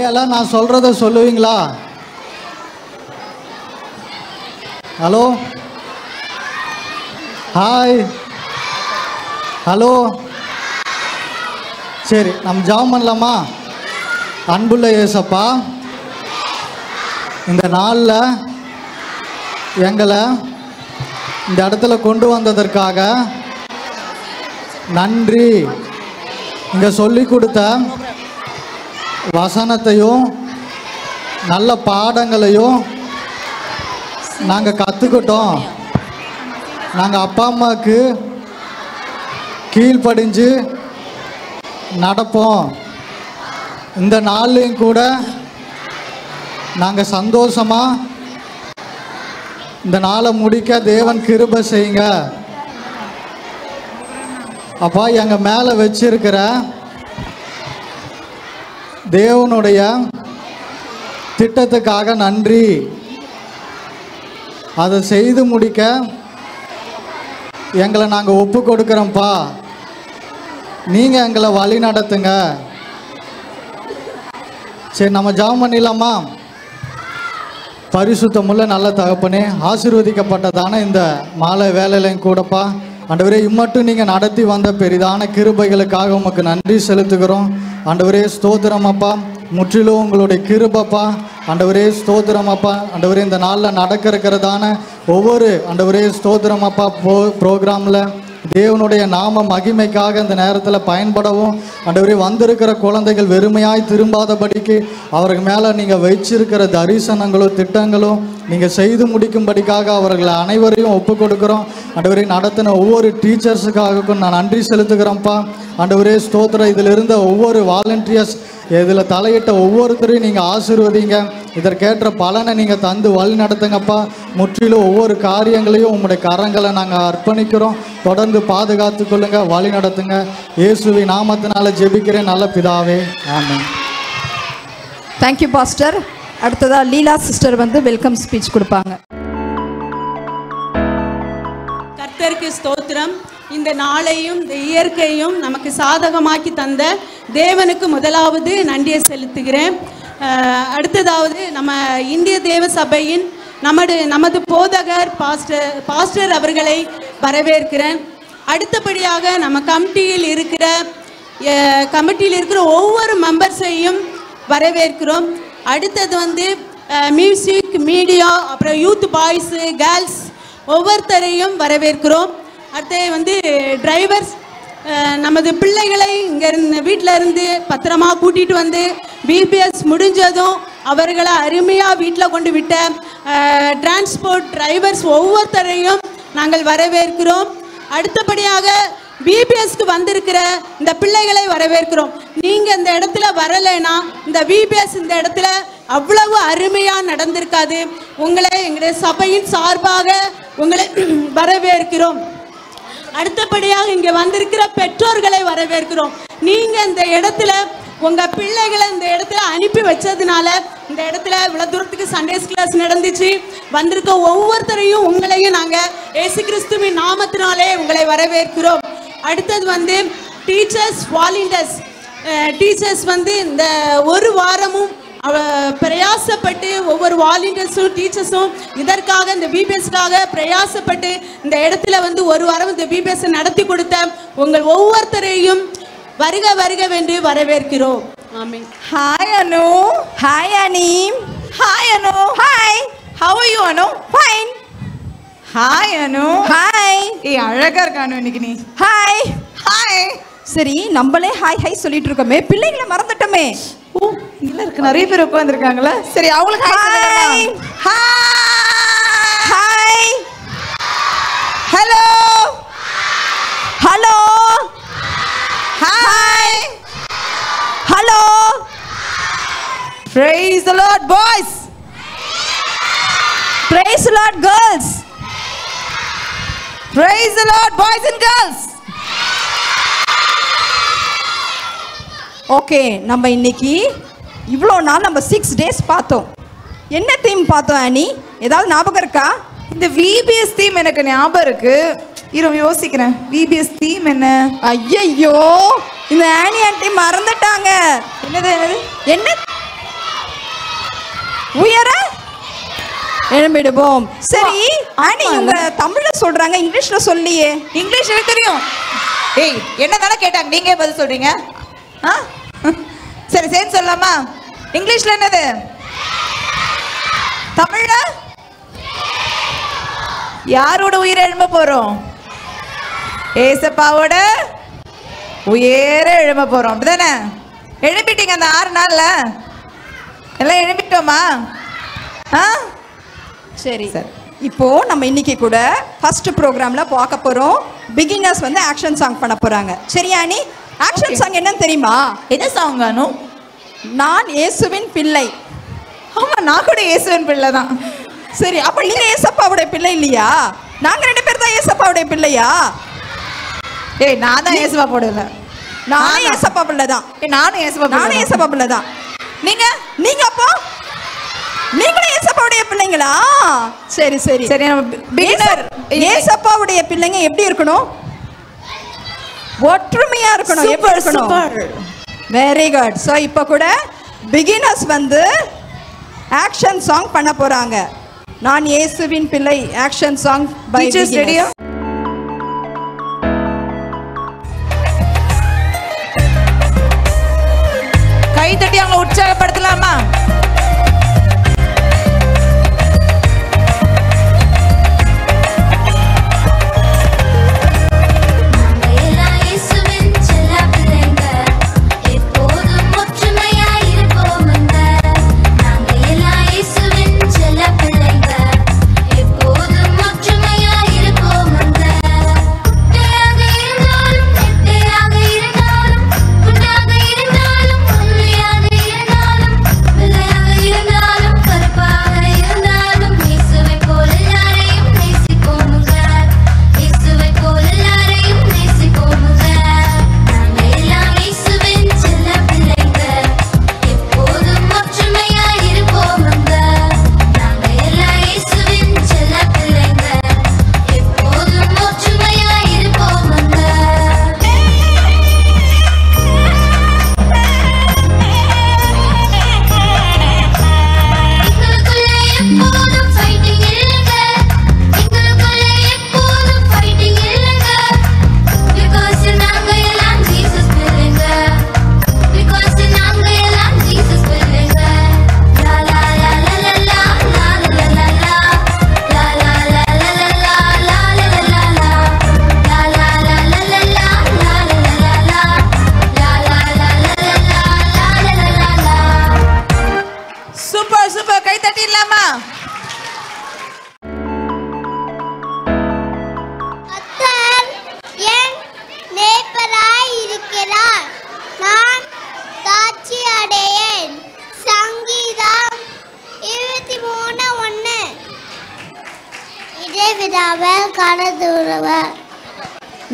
எல்லாம் நான் சொல்கிறத சொல்லுவீங்களா? Hello, hi, hello. சரி, நம்ம ஜெபம் பண்ணலாமா? அன்புள்ள இயேசப்பா, இந்த நாளில் எங்களை இந்த இடத்துல கொண்டு வந்ததற்காக நன்றி. இங்கே சொல்லி கொடுத்த வசனத்தையும் நல்ல பாடங்களையும் நாங்கள் கற்றுக்கிட்டோம். நாங்கள் அப்பா அம்மாவுக்கு கீழ்ப்படிஞ்சு நடப்போம். இந்த நாள்லையும் கூட நாங்கள் சந்தோஷமாக இந்த நாளை முடிக்க தேவன் கிருபை செய்யுங்க. அப்பா, எங்கள் மேலே வச்சிருக்கிற தேவனுடைய திட்டத்துக்காக நன்றி. அதை செய்து முடிக்க எங்களை நாங்கள் ஒப்பு கொடுக்குறோம்ப்பா. நீங்கள் எங்களை வழி நடத்துங்க. சரி, நம்ம ஜெபம் பண்ணிடலாமா? பரிசுத்தமுள்ள நல்ல தகப்பனே, ஆசீர்வதிக்கப்பட்டதான இந்த மாலை வேலையிலையும் கூடப்பா ஆண்டவரே, இம்மட்டும் நீங்கள் நடத்தி வந்த பெரிதான கிருபைகளுக்காக உமக்கு நன்றி செலுத்துகிறோம். ஆண்டவரே ஸ்தோத்திரம் அப்பா, முற்றிலும் உங்களுடைய கிருபப்பா. ஆண்டவரே ஸ்தோத்திரம் அப்பா. ஆண்டவரே, இந்த நாளில் நடக்கிறதான ஒவ்வொரு ஆண்டவரே ஸ்தோத்திரம் அப்பா ப்ரோக்ராமில் தேவனுடைய நாம மகிமைக்காக இந்த நேரத்தில் பயன்படவும் ஆண்டவரே, வந்திருக்கிற குழந்தைகள் வெறுமையாய் திரும்பாதபடிக்கு அவர்கள் மேலே நீங்கள் வச்சிருக்கிற தரிசனங்களும் திட்டங்களும் நீங்கள் செய்து முடிக்கும்படிக்காக அவர்களை அனைவரையும் ஒப்பு கொடுக்குறோம். ஆண்டவரே, நடத்தின ஒவ்வொரு டீச்சர்ஸுக்காகவும் நான் நன்றி செலுத்துகிறேன்ப்பா. ஆண்டவரே ஸ்தோத்திரம். இதில் இருந்த ஒவ்வொரு வாலண்டியர்ஸ், இதில் தலையிட்ட ஒவ்வொருத்தரையும் நீங்கள் ஆசீர்வதிங்க. இதற்கேற்ற பலனை நீங்கள் தந்து வழி நடத்துங்கப்பா. முற்றிலும் ஒவ்வொரு காரியங்களையும் உங்களுடைய கரங்களை நாங்கள் அர்ப்பணிக்கிறோம். தொடர்ந்து பாதுகாத்து கொள்ளுங்க, வழி நடத்துங்க. இயேசுவின் நாமத்தினால ஜெபிக்கிறேன் நல்ல பிதாவே, ஆமென். Thank you pastor. அடுத்ததாக லீலா சிஸ்டர் வந்து வெல்கம் ஸ்பீச் கொடுப்பாங்க. கர்த்தருக்கு ஸ்தோத்திரம். இந்த நாளையும் இந்த இயற்கையும் நமக்கு சாதகமாக்கி தந்த தேவனுக்கு முதலாவது நன்றியை செலுத்துகிறேன். அடுத்ததாவது நம்ம இந்திய தேவ சபையின் நமது போதகர் பாஸ்டர் அவர்களை வரவேற்கிறேன். அடுத்தபடியாக நம்ம கமிட்டியில் இருக்கிற ஒவ்வொரு மெம்பர்ஸையும் வரவேற்கிறோம். அடுத்தது வந்து மியூசிக், மீடியா, அப்புறம் யூத், பாய்ஸு, கேர்ள்ஸ் ஒவ்வொருத்தரையும் வரவேற்கிறோம். அடுத்து வந்து டிரைவர்ஸ், நமது பிள்ளைகளை இங்கேருந்து வீட்டில் இருந்து பத்திரமா கூட்டிகிட்டு வந்து பிபிஎஸ் முடிஞ்சதும் அவர்களை அருமையாக வீட்டில் கொண்டு விட்ட டிரான்ஸ்போர்ட் டிரைவர்ஸ் ஒவ்வொருத்தரையும் நாங்கள் வரவேற்கிறோம். அடுத்தபடியாக பிபிஎஸ்க்கு வந்திருக்கிற இந்த பிள்ளைகளை வரவேற்கிறோம். நீங்கள் இந்த இடத்துல வரலைன்னா இந்த பிபிஎஸ் இந்த இடத்துல அவ்வளவு அருமையாக நடந்திருக்காது. உங்களை எங்களுடைய சபையின் சார்பாக உங்களை வரவேற்கிறோம். அடுத்தபடியாக இங்கே வந்திருக்கிற பெற்றோர்களை வரவேற்கிறோம். நீங்கள் இந்த இடத்துல உங்கள் பிள்ளைகளை இந்த இடத்துல அனுப்பி வச்சதுனால இந்த இடத்துல இவ்வளோ தூரத்துக்கு சண்டேஸ் கிளாஸ் நடந்துச்சு. வந்திருக்க ஒவ்வொருத்தரையும் உங்களையும் நாங்கள் இயேசு கிறிஸ்துவின் நாமத்தினாலே உங்களை வரவேற்கிறோம். அடுத்தது வந்து டீச்சர்ஸ், வாலண்டியர்ஸ். டீச்சர்ஸ் வந்து இந்த ஒரு வாரமும் பிரயாசப்பட்டு ஒவ்வொரு வாலண்டியர்ஸும் டீச்சர்ஸும் இதற்காக இந்த பிபிஎஸ்க்காக பிரயாசப்பட்டு இந்த இடத்துல வந்து ஒரு வாரம் இந்த பிபிஎஸ் நடத்தி கொடுத்த உங்கள் ஒவ்வொருத்தரையும் வருக வருக வென்று வரவேற்கிறோம். ஆமென். ஹாய் அனு. ஹாய் அனி. Hi Anu. Hi. How are you Anu? Fine. Hi Anu. Hi. ஏய், அழகா இருக்க அனு இன்னைக்கு நீ. ஹாய். ஹாய். சரி, நம்மளே ஹாய் ஹாய் சொல்லிட்டு இருக்கோமே, பிள்ளைங்களை மறந்துட்டோமே. ஓ, இல்ல இருக்கு, நிறைய பேர் உட்கார்ந்திருக்காங்களா? சரி, அவங்களுக்கு hi. Hi. Hello. Hello. Hi. Hello. Praise the Lord boys. Praise the Lord girls. Praise the Lord boys and girls. Okay, நம்ம இன்னைக்கு இவ்வளோ நாள் நம்ம 6 days பார்த்தோம். என்ன தீம் பார்த்தோம் ஆனி? ஏதாவது ஞாபகம் இருக்கா? இந்த VBS தீம் எனக்கு ஞாபகம் இருக்கு. யோசிக்கிறேன், VBS தீம் என்ன? ஐயோ, இந்த ஆனி ஆண்டி மறந்துட்டாங்க. என்னது என்னது? என்ன உயர எழும்பிடுவோம். சரி ஆனி, இவங்க தமிழ்ல சொல்றாங்க, இங்கிலீஷ்ல சொல்லியே. இங்கிலீஷ் எனக்கு தெரியும். ஏய், என்னதானே கேட்டாங்க, நீங்க பதில் சொல்றீங்க? சரி சேர்ந்து சொல்லலாமா? இங்கிலீஷ்ல என்னது? தமிழ்ல யாரோட உயிரை எழும்ப போறோம்? ஏசப்பாவோட உயர எழும்ப போறோம். அப்படிதானே? எழுப்பிட்டீங்க அந்த 6 நாள்ல எல்லாம் எழுப்பிட்டோமா? சரி சார். இப்போ நம்ம இன்னைக்கு கூட ஃபர்ஸ்ட் ப்ரோக்ராம்ல பார்க்க போறோம். பிகினர்ஸ் வந்து ஆக்ஷன் சாங் பண்ண போறாங்க. சரியா நீ? ஆக்ஷன் சாங் என்னன்னு தெரியுமா? என்ன சாங் அனு? நான் இயேசுவின் பிள்ளை. ஆமா, நான் கூட இயேசுவின் பிள்ளை தான். சரி, அப்ப நீங்க ஏசப்பாவுடைய பிள்ளை இல்லையா? நாங்க 2 பேர் தான் ஏசப்பாவுடைய பிள்ளையா? ஏய், நான் தான் ஏசப்பா போடல. நானும் ஏசப்பா பிள்ளை தான். நானும் ஏசப்பா பிள்ளை தான். நீங்க அப்போ நீங்களும் ஏசப்பாவுடைய பிள்ளைங்களா? சரி சரி சரி. பிகினர் ஏசப்பாவுடைய பிள்ளைங்க எப்படி இருக்கணும்? ஒற்றுமையா இருக்கணும். எப்படி இருக்கணும்? Very good. சோ இப்போ கூட பிகினர்ஸ் வந்து ஆக்ஷன் சாங் பண்ண போறாங்க. நான் இயேசுவின் பிள்ளை ஆக்ஷன் சாங் பை பிகினர்ஸ். கை தட்டி அவங்க உற்சாகப்படுத்தலாமா?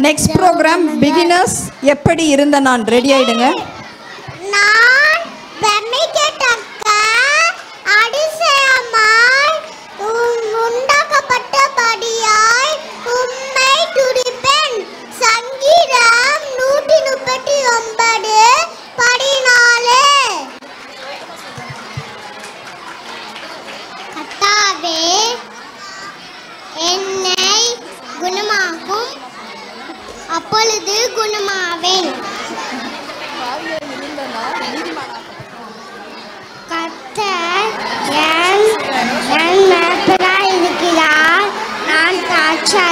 நெக்ஸ்ட் ப்ரோக்ராம் பிகினர்ஸ் எப்படி இருந்த நான் ரெடி ஆயிடுங்க. நான் பிரமிக்கத்தக்க அதிசயமாய் உண்டாக்கப்பட்டபடியாய் உம்மை துதிப்பேன். சங்கீதம் 139:14. கர்த்தாவே என்னை குணமாக்கும், அப்பொழுது குணமாவேன். கர்த்தர் என் மேய்ப்பராய் இருக்கிறார், நான் தாழ்ச்சி.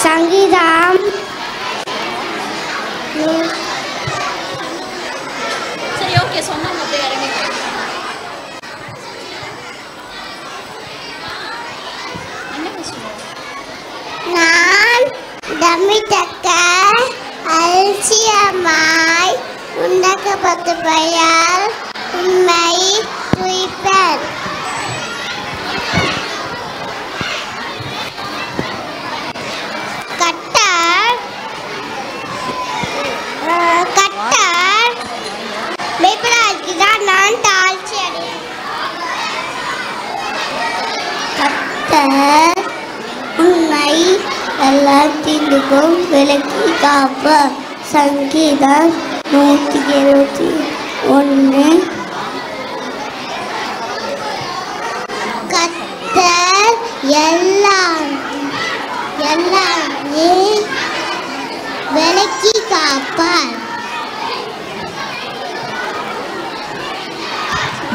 சங்கீதம் சரி, ஓகே சொன்னாங்க. நான் பிரமிக்கத்தக்க அதிசயமாய் உண்டாக்கப்பட்டபடியால் உம்மை துதிப்பேன். கர்த்தர் மேய்ப்பராய் இருக்கிறார், நான் தாழ்ச்சி அடைவேன். கர்த்தர் உன்னை எல்லாத்திற்கும் விலக்கி காப்பார். சங்கீதம் 121. எல்லாம் எல்லாமே விலக்கி காப்பார்.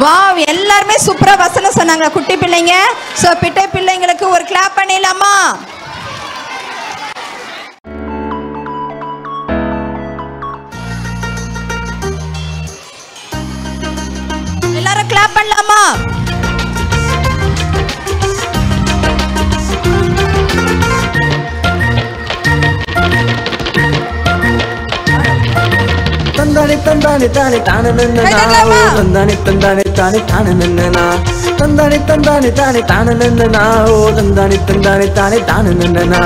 வாவ், எல்லாருமே சூப்பரா வசனம் சொன்னாங்க குட்டி பிள்ளைங்க. சோ பிட்டை பிள்ளைங்களுக்கு ஒரு கிளாப் பண்ணிடலாமா? எல்லாரும் கிளாப் பண்ணலாமா? தந்தானே தந்தானே தானே தானே நன்னனா தந்தானே தந்தானே தானே தானே நன்னனா தந்தானே தந்தானே தானே தானே நன்னனா ஓ தந்தானே தந்தானே தானே தானே நன்னனா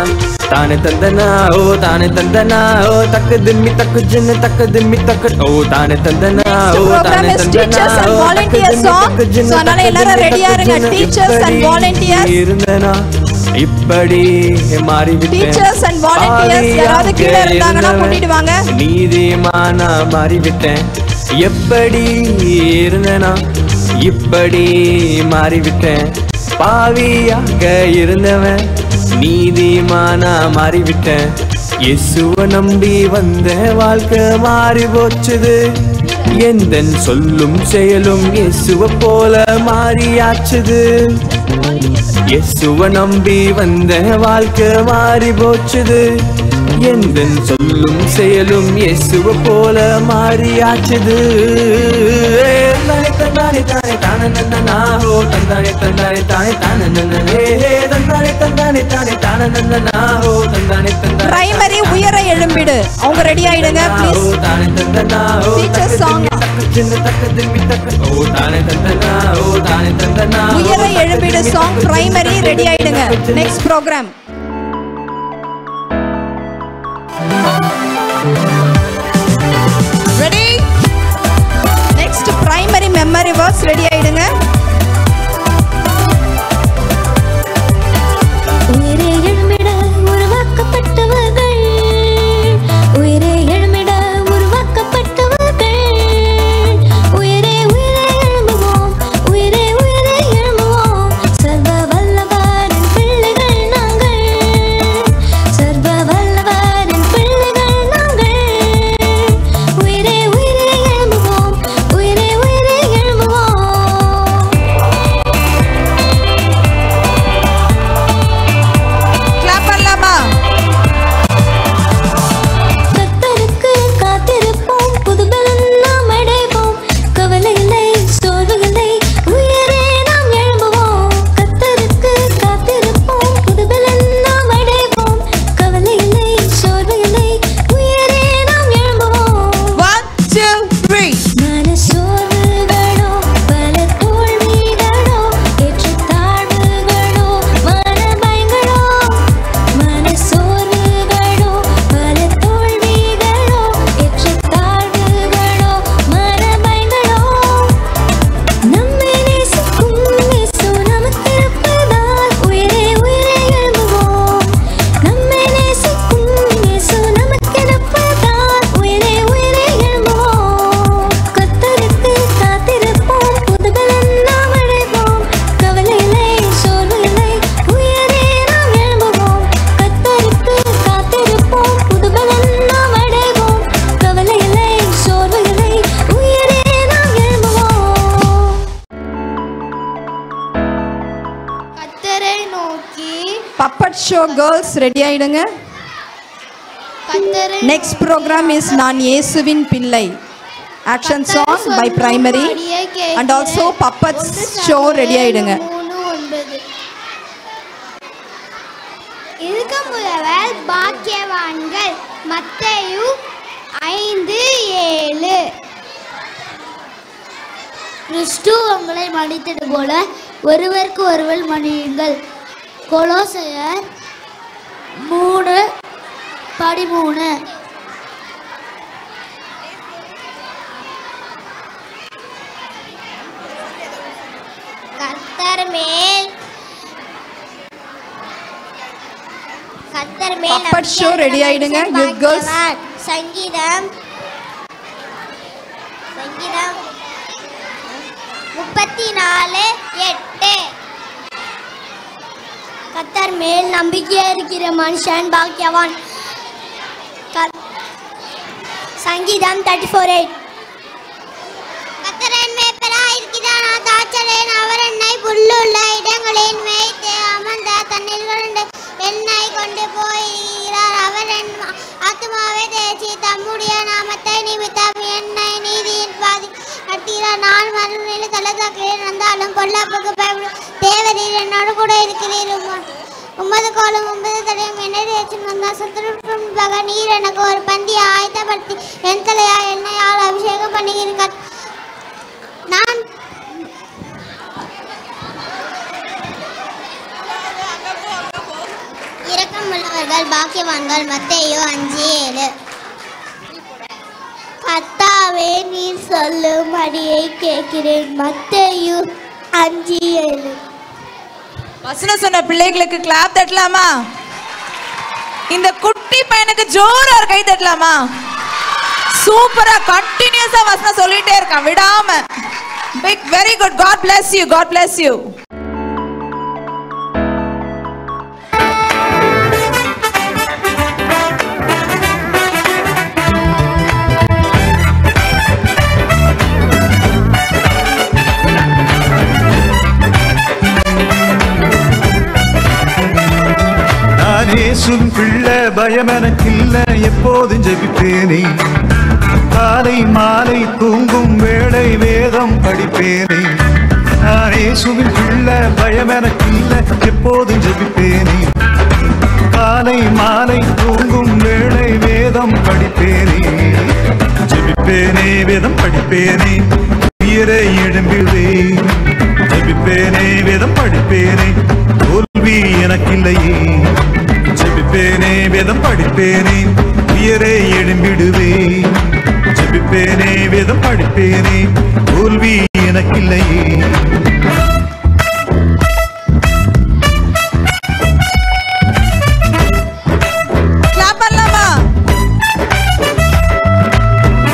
தானே தந்தனா ஓ தானே தந்தனா ஓ தக்கு திம்மி தக்கு ஜின்னு தக்கு திம்மி தக்கு ஓ தானே தந்தனா ஓ தானே தந்தனா ஓ தக்கு திம்மி தக்கு ஜின்னு தக்கு திம்மி தக்கு டீச்சர்ஸ் அண்ட் வாலண்டியர்ஸ் இருந்தனா இப்படி மாறிவிட்டேன். டீச்சர்ஸ் அண்ட் வாலண்டியர்ஸ் யாராவது கீழ இருந்தாங்கன்னா கூட்டிட்டு வாங்க. நீதிமானா மாறிவிட்டேன். எப்படி இருந்தனா இப்படி மாறிவிட்டேன். பாவியாக இருந்தவன் நீதிமானா மாறிவிட்டேன். இயேசுவை நம்பி வந்த வாழ்க்கை மாறி போச்சுது. எந்தன் சொல்லும் செயலும் இயேசுவை போல மாறியாச்சுது. இயேசுவை நம்பி வந்த வாழ்க்கை மாறி போச்சுது. எந்தன் சொல்லும் செயலும் இயேசுவை போல மாறியாச்சுது. தந்தானே தந்தானே தானே தானே நன்னனா ஓ தந்தானே தந்தானே தானே தானே நன்னனே தந்தானே தந்தானே தானே தானே நன்னனா ஓ தந்தானே தந்தானே பிரைமரி உயர எழும்பிடு. அவங்க ரெடி ஆயிடுங்க ப்ளீஸ். ஓ தானே தந்தனா ஓ டீச்சர் சாங் சின்ன தக்க திம்மி தக்க ஓ தானே தந்தனா ஓ தானே தந்தனா உயர எழும்பிடு சாங் பிரைமரி ரெடி ஆயிடுங்க. Next program ready. Next primary memory words ready ஆயிடுங்க. உயிரே எழுமிட உருவாக்கப்பட்டவர்கள், உயிரே எழுமிட உருவாக்கப்பட்டவர்கள், உயிரே உயிரே எழும்புவோம், உயிரே உயிரே எழும்புவோம். சர்வ வல்லவரின் பிள்ளைகள் நாங்கள், சர்வ வல்லவரின் பிள்ளைகள் நாங்கள். உயிரே உயிரே எழும்புவோம், உயிரே உயிரே எழும்புவோம். கிளாப் பண்ணலாமா? கர்த்தருக்கு காத்திருப்போம், புதுபலன் நாம் அடைவோம். கவலை இல்லை, சோர்வு இல்லை, உயிரே நாம் எழும்புவோம். கர்த்தருக்கு காத்திருப்போம், புதுபலன் நாம் அடைவோம். கவலை இல்லை, சோர்வு இல்லை, உயிரே நாம் எழும்புவோம். 1 2 3 மன சோர்வுகளோ, பல தோல்விகளோ, ஏற்றத்தாழ்வுகளோ, மன பயங்களோ, மன சோர்வுகளோ, பல தோல்விகளோ, ஏற்றத்தாழ்வுகளோ, மன பயங்களோ. நம்மை நேசிக்கும் இயேசு நமக்கிருப்பதால் உயிரே உயிரே எழும்புவோம். நம்மை நேசிக்கும் இயேசு நமக்கிருப்பதால் உயிரே உயிரே எழும்புவோம். கர்த்தருக்கு காத்திருப்போம், புதுபலன் நாம் அடைவோம். கவலை இல்லை, சோர்வு இல்லை, உயிரே நாம் எழும்புவோம். கர்த்தருக்கு காத்திருப்போம், புதுபலன் நாம் அடைவோம். கவலை இல்லை, சோர்வு இல்லை, உயிரே நாம் எழும்புவோம். கர்த்தரை நோக்கி பப்பட் ஷோ கேர்ள்ஸ் ரெடி ஆயிடுங்க. கர்த்தரை நெக்ஸ்ட் ப்ரோக்ராம் இஸ் நான் இயேசுவின் பிள்ளை. Action song by primary and also puppet show ready ஆயிடுங்க. 3:9. இருக்க முதல்வர் பாக்கியவான்கள். மத்தேயு 5:7. கிறிஸ்து உங்களை மன்னித்தது போல ஒருவருக்கு ஒருவர் மன்னியுங்கள். கொலோசையர் 3:13. கர்த்தர் மேல் Puppet show ready ஆயிடுங்க youth girls. சங்கீதம் 34:8. கர்த்தர் மேல் நம்பிக்கையா இருக்கிற மனுஷன் பாக்கியவான். சங்கீதம் 34:8. கர்த்தர் என் மேய்ப்பராய் இருக்கிறார், நான் தாழ்ச்சடையேன். அவர் என்னை புல்லுள்ள இடங்களில் மேய்த்து அமர்ந்த தண்ணீர்களுண்டு என்னை கொண்டு போகிறார். அவர் என் ஆத்துமாவை தேய்ச்சி தம்முடைய நாமத்தை நிமித்தம் என்னை நீதியின் பாதி நடத்துகிறார். நான் மறுநிலையில் தள்ளதாக்கிறேன் இருந்தாலும் பொல்லாப்புக்கு பயப்படும். தேவரீர் என்னோடு கூட இருக்கிறீர். உமது கோலம் உமது தடையும் என்னை தேய்ச்சி வந்தால் சத்துருப்பாக நீர் எனக்கு ஒரு பந்தியை ஆயத்தப்படுத்தி என் தலையா என்னையால் அபிஷேகம் பண்ணுகிறீர்கள். நான் இரக்கம் உள்ளவர்கள் பாக்கியவான்கள். மத்தேயு 5:7. கர்த்தாவே நீர் சொல்லும்படியை கேட்கிறேன். மத்தேயு 5:7. வசனம் சொன்ன பிள்ளைகளுக்கு கிளாப் தட்டலாமா? இந்த குட்டி பையனுக்கு ஜோரா ஒரு கை தட்டலாமா? சூப்பரா கண்டினியூஸா வசனம் சொல்லிட்டே இருக்கான் விடாம. Big very good. God bless you. God bless you. இயேசுவின் பிள்ளை பயம் எனக்கில்ல, எப்போதும் ஜெபிப்பேனே. காலை மாலை தூங்கும் வேளை வேதம் படிப்பேனே. நான் இயேசுவின் பிள்ளை பயம் எனக்கில்ல, எப்போதும் ஜெபிப்பேனே. காலை மாலை தூங்கும் வேளை வேதம் படிப்பேனே. ஜெபிப்பேனே வேதம் படிப்பேனே, உயிரை எழும்பிடுவே. ஜெபிப்பேனே வேதம் படிப்பேனே, தோல்வி எனக்கில்லையே. ஜெபிப்பேனே வேதம் படிப்பேனே, உயிரை எழும்பிடுவே. ஜெபிப்பேனே வேதம் படிப்பேனே, தோல்வி எனக்கில்லையே.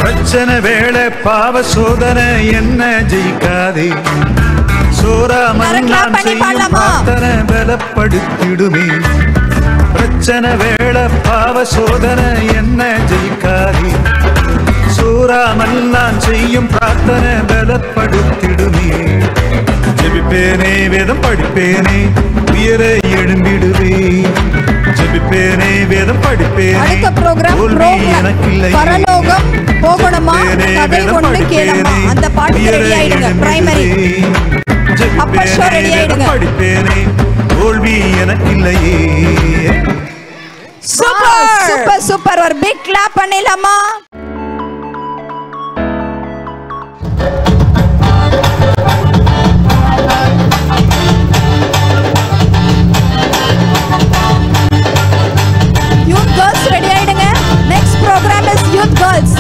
பிரச்சனை வேளை பாவ சோதனை என்ன ஜெயிக்காதே. சோராமல் நான் செய்யும் பிரார்த்தனை பலப்படுத்திடுமே. பிரச்சனை வேளை பாவ சோதனை என்ன ஜெயிக்காதே. சோராமல் நான் செய்யும் பிரார்த்தனை பலப்படுத்திடுமே. ஜெபிப்பேனே வேதம் படிப்பேனே, உயிரை எழும்பிடுவே. ஜெபிப்பேனே வேதம் படிப்பேனே, தோல்வி எனக்கில்லை. பரலோகம் போகணுமா கதை ஒன்று கேளமா அந்த பாட்டு ரெடி ஆயிடுங்க. பிரைமரி படிப்பேனே, தோல்வி எனக்கில்லையே. Super super super. ஒரு பிக் கிளாப் பண்ணிடலாமா? யூத் கேர்ள்ஸ் ரெடி ஆயிடுங்க. Next program is youth girls.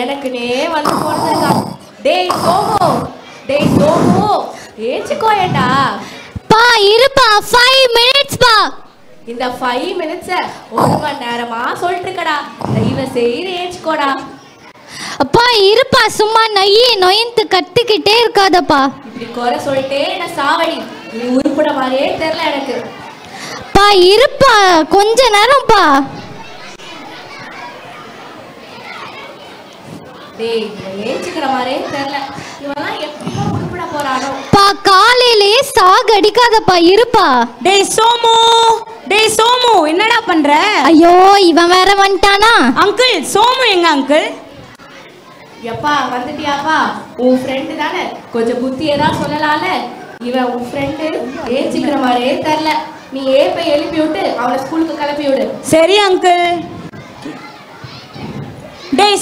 எனக்குனே வந்து போறதா. டேய் சோமு, டேய் சோமு ஏஞ்சிக்கோயேண்டா. பா இருப்பா 5 minutes பா. இந்த 5 minutes 1 மணி நேரமா சொல்லிட்டு இருக்கடா. தயவு செய்து ஏச்சுக்கோடா. அப்பா இருப்பா, சும்மா நொயந்து கத்துக்கிட்டே இருக்காதப்பா. இப்படி குறை சொல்லிட்டே நான் சாவடி. நீ உருப்பட மாதிரியே தெரியல எனக்கு. பா இருப்பா, கொஞ்ச நேரம்ப்பா. டேய் ஏச்சுக்கிற மாதிரியே தெரியல. இவெல்லாம் எப்படியோ உருப்பட போறானோ. பா காலையிலேயே சாகடிக்காதப்பா, இருப்பா. டேய் சோமு என்னடா பண்ற? ஐயோ இவன் வேற வந்துட்டானா? அங்கிள் சோமு எங்க அங்கிள்? எப்பா வந்துட்டியாப்பா? உன் ஃப்ரெண்டு தானே, கொஞ்சம் புத்தியை தான் சொல்லலாம்ல. இவன் உன் ஃப்ரெண்டு ஏச்சுக்கிற மாதிரியே தெரியல. நீ ஏப்பை எழுப்பி விட்டு அவனை ஸ்கூலுக்கு கிளப்பி விடு. சரி அங்கிள். டேய்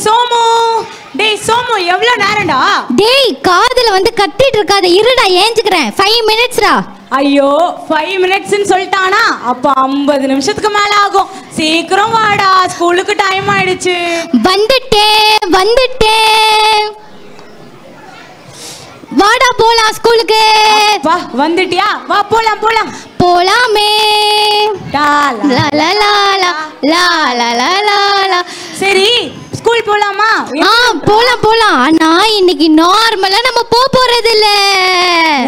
சோமு எவ்வளவு நேரம்டா? டேய் காதுல வந்து கத்திட்டு இருக்காத, இருடா ஏஞ்சுக்கிறேன். 5 minutesடா. ஐயோ 5 minutesன்னு சொல்லிட்டானா? அப்ப 50 நிமிஷத்துக்கு மேல ஆகும். சீக்கிரம் வாடா, ஸ்கூலுக்கு டைம் ஆயிடுச்சு. வந்துட்டேன். வாடா போலாம் ஸ்கூலுக்கு. வா வந்துட்டியா? வா போலாமே. சரி ஸ்கூல் போலாமா? போலாம். ஆனா இன்னைக்கு நார்மலா நம்ம போறது இல்ல.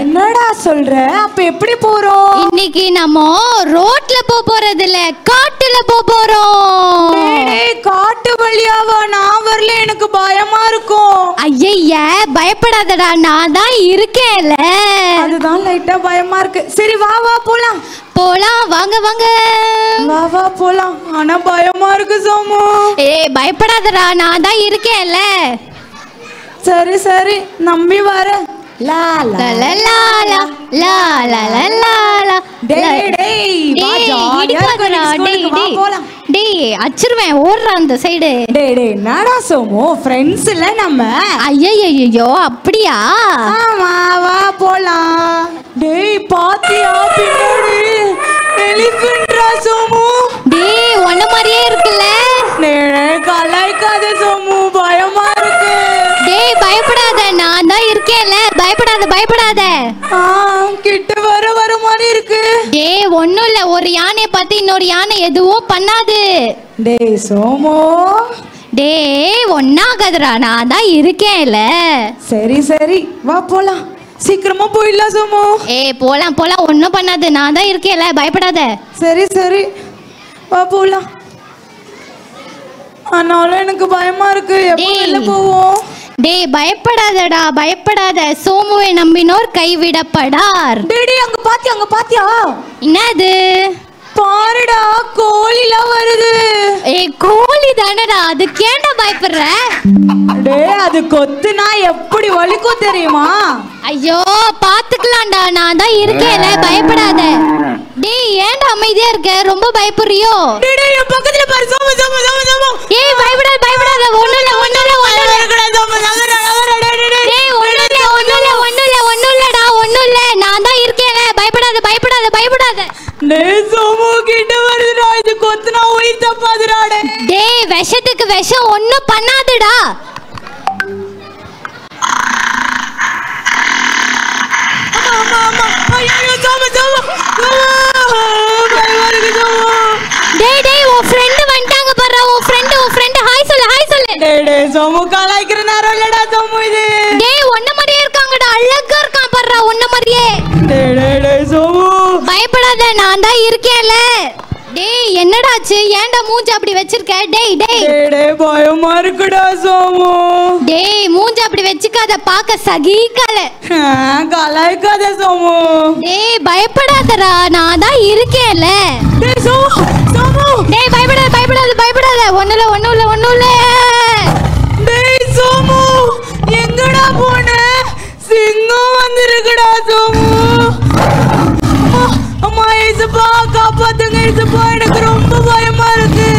என்னடா சொல்ற? அப்ப எப்படி போறோம்? இன்னைக்கு நம்ம ரோட்ல போறது இல்ல, காட்டுல போறோம். காட்டு வழியாவா? நான் வரல, எனக்கு பயமா இருக்கும். ஐய பயப்படாதடா, நான் தான் இருக்கேன்ல. அதுதான் லைட்டா பயமா இருக்கு. சரி வா போலாம். வாங்க வா போலாம். ஆனா பயமா இருக்கு சோமு. பயப்படாதடா, நான் தான் இருக்கேன்ல. சரி நம்பி வர. அச்சிருவேன், ஓடுறான் அந்த சைடு. என்னடா சோமு, ஃப்ரெண்ட்ஸ் இல்ல நம்ம? ஐயோ அப்படியா? ஆமா வா போலாம். டேய் பாத்தியா பின்னாடி எலிஃபென்ட்ரா சோமு? டேய் ஒண்ண மாதிரியே இருக்குல்ல. கலாய்க்காத சோமு, பயமா இருக்கு. டேய் பயப்படாத, நான் தான் இருக்கேன்ல. பயப்படாத. கிட்ட வர மாதிரி இருக்கு. டேய் ஒண்ணும் இல்ல, ஒரு யானையை பார்த்து இன்னொரு யானை எதுவும் பண்ணாது. டேய் சோமு. டேய் ஒண்ணாகாதடா, நான் தான் இருக்கேன்ல. சரி வா போலாம். சீக்கிரமா போயிடலாம் சோமு. போலாம் ஒண்ணும் பண்ணாது, நான் தான் இருக்கேன்ல. பயப்படாத. சரி வா போலாம். ஆனாலும் எனக்கு பயமா இருக்கு. எப்ப போவோம்? டேய் பயப்படாத. சோமுவை நம்பினோர் கைவிடப்படார். டேய் அங்க பாத்தியா? என்னது? பாருடா, கோழிலாம் வருது. கோழி தானடா, அதுக்கு ஏன்டா பயப்படுற? டேய் அது கொத்துனா எப்படி வலிக்கும் தெரியுமா? ஐயோ பாத்துக்கலாம்டா, நான் தான் இருக்கேன்ல. பயப்படாத. டேய் ஏன்டா அமைதியா இருக்க? ரொம்ப பயப்படுறியோ? டேய் என் பக்கத்துல பாரு. சோமு. பயப்படாத. ஒண்ணும் இல்ல. டேய் ஒண்ணும் இல்லடா. நான் தான் இருக்கேன்ல. பயப்படாத. டேய் சோமு கிட்ட வருதுடா. இது கொத்துனா உயிர் தப்பாதுடா. டேய் விஷத்துக்கு விஷம் ஒண்ணும் பண்ணாதுடா. ஆமா. ஐயோ சோமு. டேய் உன் ஃப்ரெண்ட் வந்துட்டாங்க பாரு. உன் ஃப்ரெண்ட் ஹாய் சொல்லு. டேய் சோமு கலாய்க்கிற நேரம் இல்லடா சோமு இது. டேய் ஒண்ண மாதிரியே இருக்காங்கடா, அழகா இருக்கான் பாரு ஒண்ண மாதிரியே. டேய் சோமு பயப்படாத, நான் தான் இருக்கேன்ல. டேய் என்னடாச்சு? ஏன்டா மூஞ்சி அப்படி வச்சிருக்க? டேய் பயமா இருக்குடா சோமு. டேய் மூஞ்சி அப்படி வச்சுக்காத, பாக்க சகிக்கல. கலாய்க்காத சோமு. டேய் பயப்படாதடா, நான் தான் இருக்கேன்ல. டேய் சோமு. டேய் பயப்படாத. ஒண்ணும் இல்ல. டேய் சோமு எங்கடா போன? சிங்கம் வந்திருக்குடா சோமு. அம்மா ஏசப்பா காப்பாத்துங்க ஏசப்பா, எனக்கு ரொம்ப பயமா இருக்கு.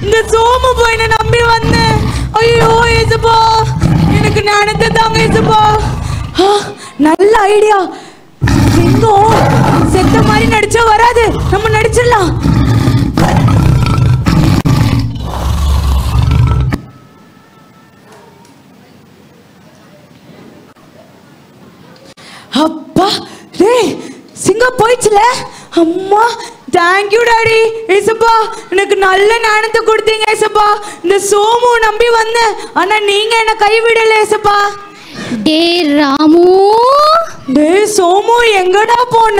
இந்த சோமு போயின நம்பி வந்தேன். ஐயோ ஏசப்பா, எனக்கு ஞானத்தை தாங்க ஏசப்பா. நல்ல ஐடியா. சிங்கம் செத்த மாதிரி நடிச்சா வராது, நம்ம நடிச்சிடலாம். அப்பா டேய் சிங்கம் போயிடுச்சுல. அம்மா தேங்க்யூ டாடி. ஏசப்பா எனக்கு நல்ல ஞானத்தை கொடுத்தீங்க ஏசப்பா. இந்த சோமு நம்பி வந்தேன், ஆனா நீங்க என்ன கைவிடல ஏசப்பா. டே ராமு, டே சோமு எங்கடா போன?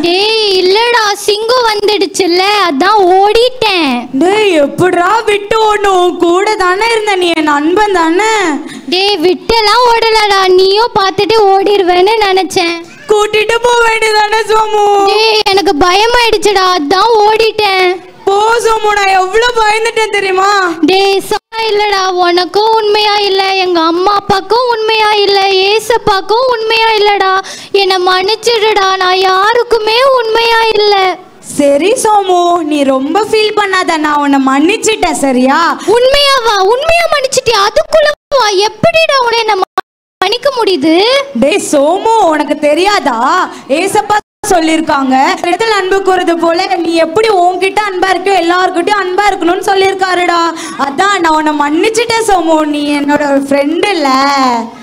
டே இல்லடா, சிங்கம் வந்துடுச்சுல்ல, அதான் ஓடிட்டேன். டே எப்படா விட்டு ஓடணும்? கூட தானே இருந்த, நீ என் நண்பன் தானே. டே விட்டெல்லாம் ஓடலடா, நீயும் பார்த்துட்டு ஓடிடுவேன்னு நினைச்சேன். கூட்டிட்டு போக வேண்டியதானே சோமு? டே எனக்கு பயமாயிடுச்சுடா, அதான் ஓடிட்டேன். போ சோமு, நான் எவ்வளவு பயந்துட்டேன் தெரியுமா? டே இல்லடா, உனக்கும் உண்மையா இல்ல, எங்க அம்மா அப்பாக்கும் உண்மையா இல்ல, ஏசப்பாக்கும் உண்மையா இல்லடா. என்னை மன்னிச்சிடுடா, நான் யாருக்குமே உண்மையா இல்ல. சரி சோமு, நீ ரொம்ப ஃபீல் பண்ணாத, நான் உன்னை மன்னிச்சிட்டேன் சரியா? உண்மையாவா? உண்மையா மன்னிச்சிட்டியா? அதுக்குள்ள எப்படிடா உன்னை மன்னிக்க முடியுது? டே சோமு, உனக்கு தெரியாதா? ஏசப்பா சொல்லிருக்காங்க, இடத்துல அன்பு கூறது போல நீ எப்படி உன்கிட்ட அன்பா இருக்க எல்லார்கிட்டயும் அன்பா இருக்கணும்னு சொல்லிருக்காருடா. அதான் நான் உன்னை மன்னிச்சிட்டேன் சோமு, நீ என்னோட ஃப்ரெண்ட் இல்ல.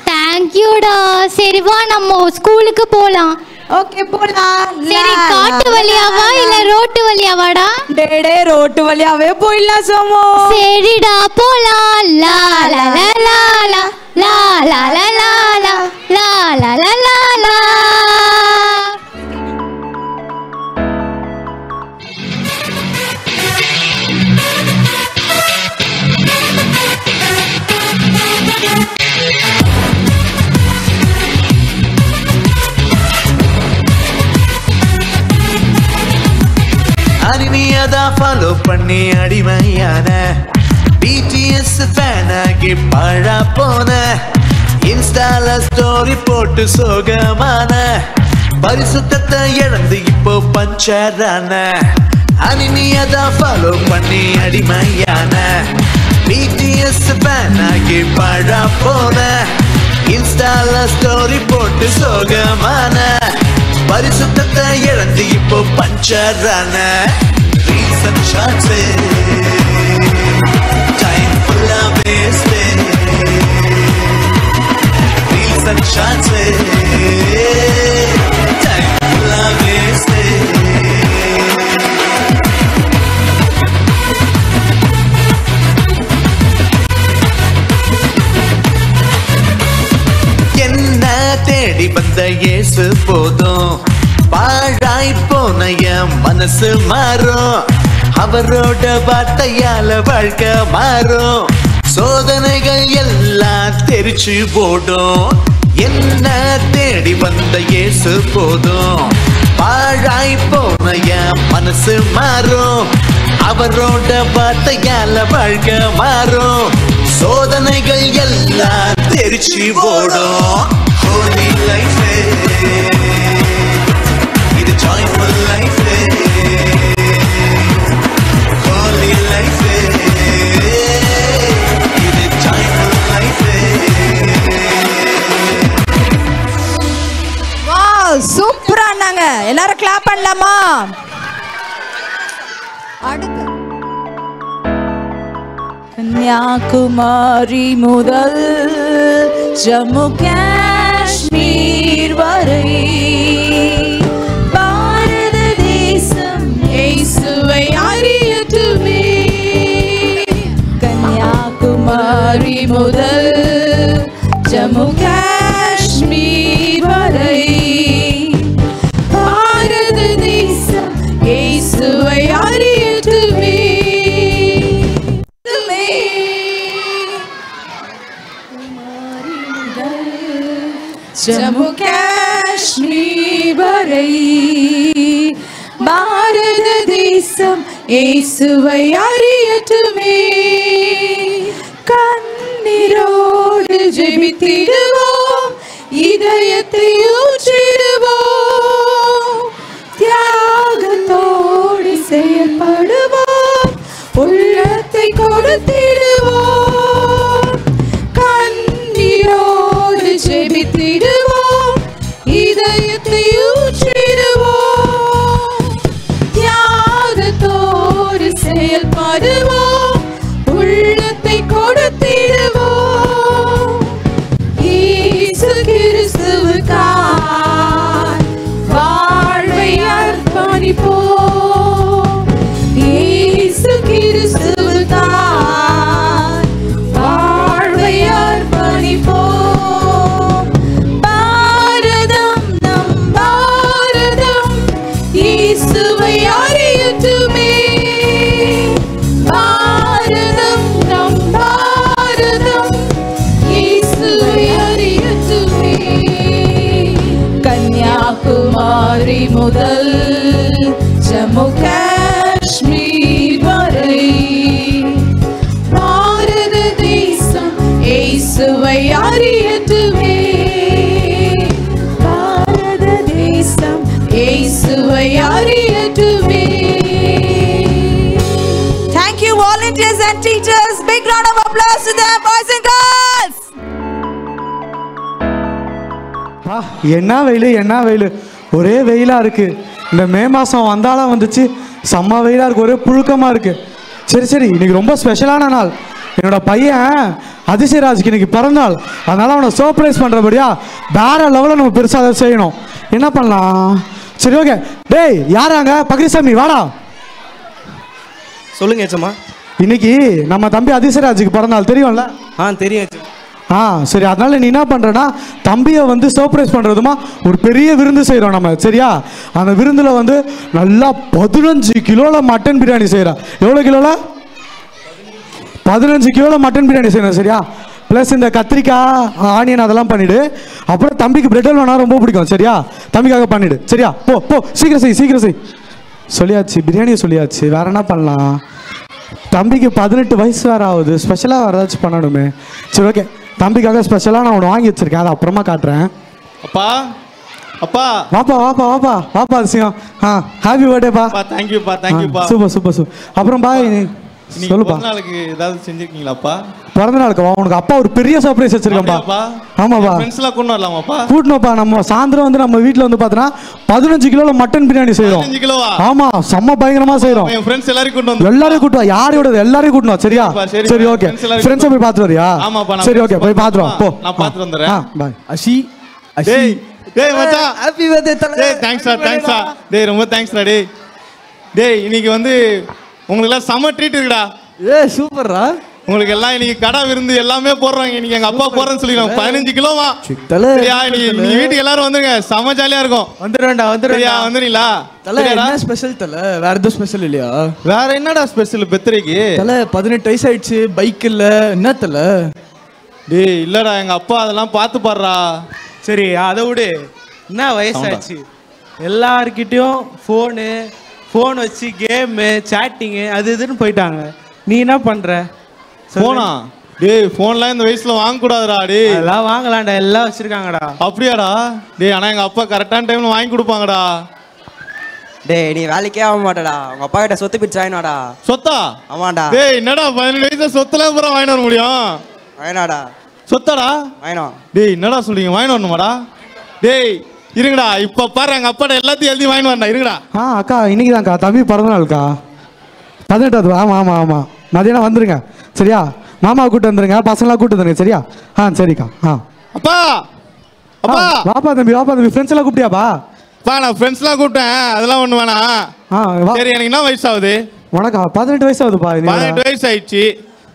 தேங்க்யூடா. சரி வா, நம்ம ஸ்கூலுக்கு போலாம். ஓகே போலாம். சரி, காட்டு வழியாவா இல்ல ரோட்டு வழியாவாடா? டே ரோட்டு வழியாவே போயிடலாம் சோமு. சரிடா போலாம். லா லா லா லா லா லா லா லா லா லா லா லா லா லா. அனிமையதான் ஃபாலோ பண்ணி அடிமையான BTS ஃபேனாகி பழா போன, இன்ஸ்டால ஸ்டோரி போட்டு சோகமான, பரிசுத்தத்தை இழந்து இப்போ பஞ்சரான. அனிமையதான் ஃபாலோ பண்ணி அடிமையான BTS ஃபேனாகி பழா போன, இன்ஸ்டால ஸ்டோரி போட்டு சோகமான, பரிசுத்தத்தை இழந்து இப்போ பஞ்சரான. ரீசன் ஷாட்ஸே டைம் ஃபுல்லா வேஸ்டே, ரீசன் ஷாட்ஸே டைம் ஃபுல்லா வேஸ்டே. என்ன தேடி வந்த இயேசு போதும், பாழாய் போன என் மனசு மாறும், அவரோட வார்த்தையால வாழ்க்கை மாறும், சோதனைகள் எல்லாம் தெரிச்சு போடும். என்ன தேடி வந்த இயேசு போதும், பாழாய் போன என் மனசு மாறும், அவரோட வார்த்தையால வாழ்க்கை மாறும், சோதனைகள் எல்லாம் தெரிச்சு போடும். ஹோலி லைஃபே, இது ஜாய்ஃபுல் லைஃபே, ஹோலி லைஃபே, இது ஜாய்ஃபுல் லைஃபே. வாவ், சூப்பரா இருந்தாங்க. எல்லாரும் கிளாப் பண்ணலாமா? அடுத்து கன்னியாகுமரி முதல் ஜம்மு காஷ்மீர் வரை பாரத தேசம் இயேசுவை அறியட்டுமே. கன்னியாகுமரி முதல் ஜம்மு காஷ்மீர் வரை பாரத தேசம் இயேசுவை அறியட்டுமே. ஜம்மு காஷ்மீர் வரை பாரத தேசம் இயேசுவை அறியட்டுமே. கண்ணீரோடு ஜெபித்திடுவோம், இதயத்தை ஊற்றிடுவோம், தியாகத்தோடு செயல்படுவோம், உள்ளத்தை கொடுத்திடுவோம். கண்ணீரோடு ஜெபித்திடுவோம், இதயத்தை ஊற்றிடுவோம், தியாகத்தோடு செயல்படுவோம், உள்ளத்தை கொடுத்திடுவோம். இயேசு கிறிஸ்துவுக்காய் வாழ்வை அர்ப்பணிப்போம். volunteers and teachers. Big round of applause to them, boys and girls. என்ன வெயில் ஒரே வெயிலா இருக்கு. இந்த மே மாசம் வந்தாலும் வந்துச்சு, செம்ம வெயிலா இருக்கு, ஒரே புழுக்கமா இருக்கு. சரி இன்னைக்கு ரொம்ப ஸ்பெஷலான நாள். என்னோட பையன் அதிசயராஜுக்கு இன்னைக்கு பிறந்தாள். அதனால அவனை சர்ப்ரைஸ் பண்றபடியா வேற லெவலில் நம்ம பெருசாக அதை செய்யணும். என்ன பண்ணலாம்? சரி ஓகே, டேய் யாராங்க? பக்ரிசாமி வாடா. சொல்லுங்க ஏச்சம்மா. இன்னைக்கு நம்ம தம்பி அதிசயராஜுக்கு பிறந்தாள், தெரியும்ல? தெரியும். சரி, அதனால நீ என்ன பண்றனா, தம்பியை வந்து சர்ப்ரைஸ் பண்றதுமா ஒரு பெரிய விருந்து செய்யறோம் நம்ம, சரியா? அந்த விருந்துல வந்து நல்லா 15 கிலோல மட்டன் பிரியாணி செய்யறோம். எவ்வளவு கிலோல? 15 கிலோல மட்டன் பிரியாணி செய்யணும், சரியா? ப்ளஸ் இந்த கத்திரிக்காய் ஆனியன் அதெல்லாம் பண்ணிடு. அப்புறம் தம்பிக்கு பிரெட் அல்வா ரொம்ப பிடிக்கும், சரியா? தம்பிக்காக பண்ணிடு, சரியா? போ சீக்கிரம் செய். சொல்லியாச்சு, பிரியாணியை சொல்லியாச்சு. வேற என்ன பண்ணலாம்? தம்பிக்கு 18 வயசு வேற ஆகுது, ஸ்பெஷலாக வேறு ஏதாச்சும் பண்ணணுமே. சரி ஓகே, தம்பிக்காக ஸ்பெஷலாக நான் ஒன்று வாங்கி வச்சிருக்கேன், அதை அப்புறமா காட்டுறேன். அப்பா வாப்பா அதிசயம். ஹாப்பி பர்த்டேப்பா. தேங்க்யூப்பா. சூப்பர். அப்புறம் பாய் சொல்லுப்பா. நாளுக்கு ஏதாவது செஞ்சிருக்கீங்களாப்பா? பிறந்த நாளுக்கு உனக்கு அப்பா ஒரு பெரிய சர்ப்ரைஸ் வச்சிருக்கேன்ப்பா. ஆமாப்பா, ஃப்ரெண்ட்ஸ்லாம் கொண்டு வரலாமாப்பா? கூட்டணும்ப்பா. நம்ம சாயந்தரம் வந்து நம்ம வீட்டில் வந்து பார்த்தோன்னா 15 கிலோல மட்டன் பிரியாணி செய்யறோம். 15 கிலோவா? ஆமா, செம்ம பயங்கரமா செய்யறோம். என் ஃப்ரெண்ட்ஸ் எல்லாரையும் கூட்டு வந்து எல்லாரையும் கூட்டுவா. யாரையோட எல்லாரையும் கூட்டணும், சரியா? சரி ஓகே, ஃப்ரெண்ட்ஸை போய் பார்த்து வரியா? சரி ஓகே, போய் பார்த்துருவோம். போ, நான் பார்த்துட்டு வந்துடுறேன். பாய். டேய் மச்சான், ஹேப்பி பர்த்டே தல. டேய் தேங்க்ஸ்டா. டேய் ரொம்ப தேங்க்ஸ்டா. டேய் இன்னைக்கு வந்து உங்களுக்கு எல்லாம் செம ட்ரீட் இருக்குடா. சூப்பர்ரா. உங்களுக்கு எல்லாம் இன்னைக்கு கடை விருந்து எல்லாமே போடுறாங்க. இன்னைக்கு எங்க அப்பா போறேன்னு சொல்லிருக்காங்க. 15 கிலோவா? சரியா? நீ வீட்டுக்கு எல்லாரும் வந்துருங்க, செம ஜாலியா இருக்கும். வந்துடுறேன்டா. வந்துறீங்களா? என்ன ஸ்பெஷல் தல? வேற எதுவும் ஸ்பெஷல் இல்லையா? வேற என்னடா ஸ்பெஷல் பர்த்டேக்கு? தல 18 வயசு ஆயிடுச்சு, பைக் இல்ல, என்ன தல? டேய் இல்லடா, எங்க அப்பா அதெல்லாம் பார்த்து பாடுறா. சரி அதை விடு, என்ன வயசாச்சு? எல்லார்கிட்டயும் ஃபோன் வச்சு கேமு சேட்டிங்கு அது இதுன்னு போயிட்டாங்க. நீ என்ன பண்ற? போனா? டேய் போன்லாம் இந்த வயசுல வாங்க கூடாதுடா. டேய் எல்லாம் வாங்கலாம்டா, எல்லாம் வச்சிருக்காங்கடா. அப்படியாடா? டேய் ஆனா எங்க அப்பா கரெக்டான டைம்ல வாங்கி கொடுப்பாங்கடா. டேய் நீ வேலைக்கே ஆக மாட்டடா, உங்க அப்பா கிட்ட சொத்து பிடிச்சு வாங்கினாடா. சொத்தா? ஆமாடா. டேய் என்னடா 17 வயசுல சொத்தெல்லாம் பூரா வாங்கிட்டு வர முடியும்? வாங்கினாடா. சொத்தாடா? வாங்கினோம். டேய் என்னடா சொல்றீங்க, வாங்கிட்டு வரணுமாடா? டேய் இருங்கடா, இப்ப பாரு எங்க அப்பாட்ட எல்லாத்தையும் எழுதி வாங்கிட்டு வரணும். இருங்கடா. அக்கா இன்னைக்கு தான்க்கா தம்பி பிறந்த நாளுக்கா, 18. ஆமா மதியானம் வந்துருங்க, சரியா? மாமா கூட்டு வந்துருங்க, பசங்களா கூட்டு வந்துருங்க, சரியா? சரிக்கா. அப்பா வாப்பா தம்பி ஃப்ரெண்ட்ஸ் எல்லாம் கூப்பிட்டியாப்பா? நான் ஃப்ரெண்ட்ஸ்லாம் கூப்பிட்டேன், அதெல்லாம் ஒண்ணு வேணாம். சரி எனக்கு என்ன வயசு ஆகுது? உனக்கா 18 வயசு ஆகுதுப்பா. 18 வயசு ஆயிடுச்சு.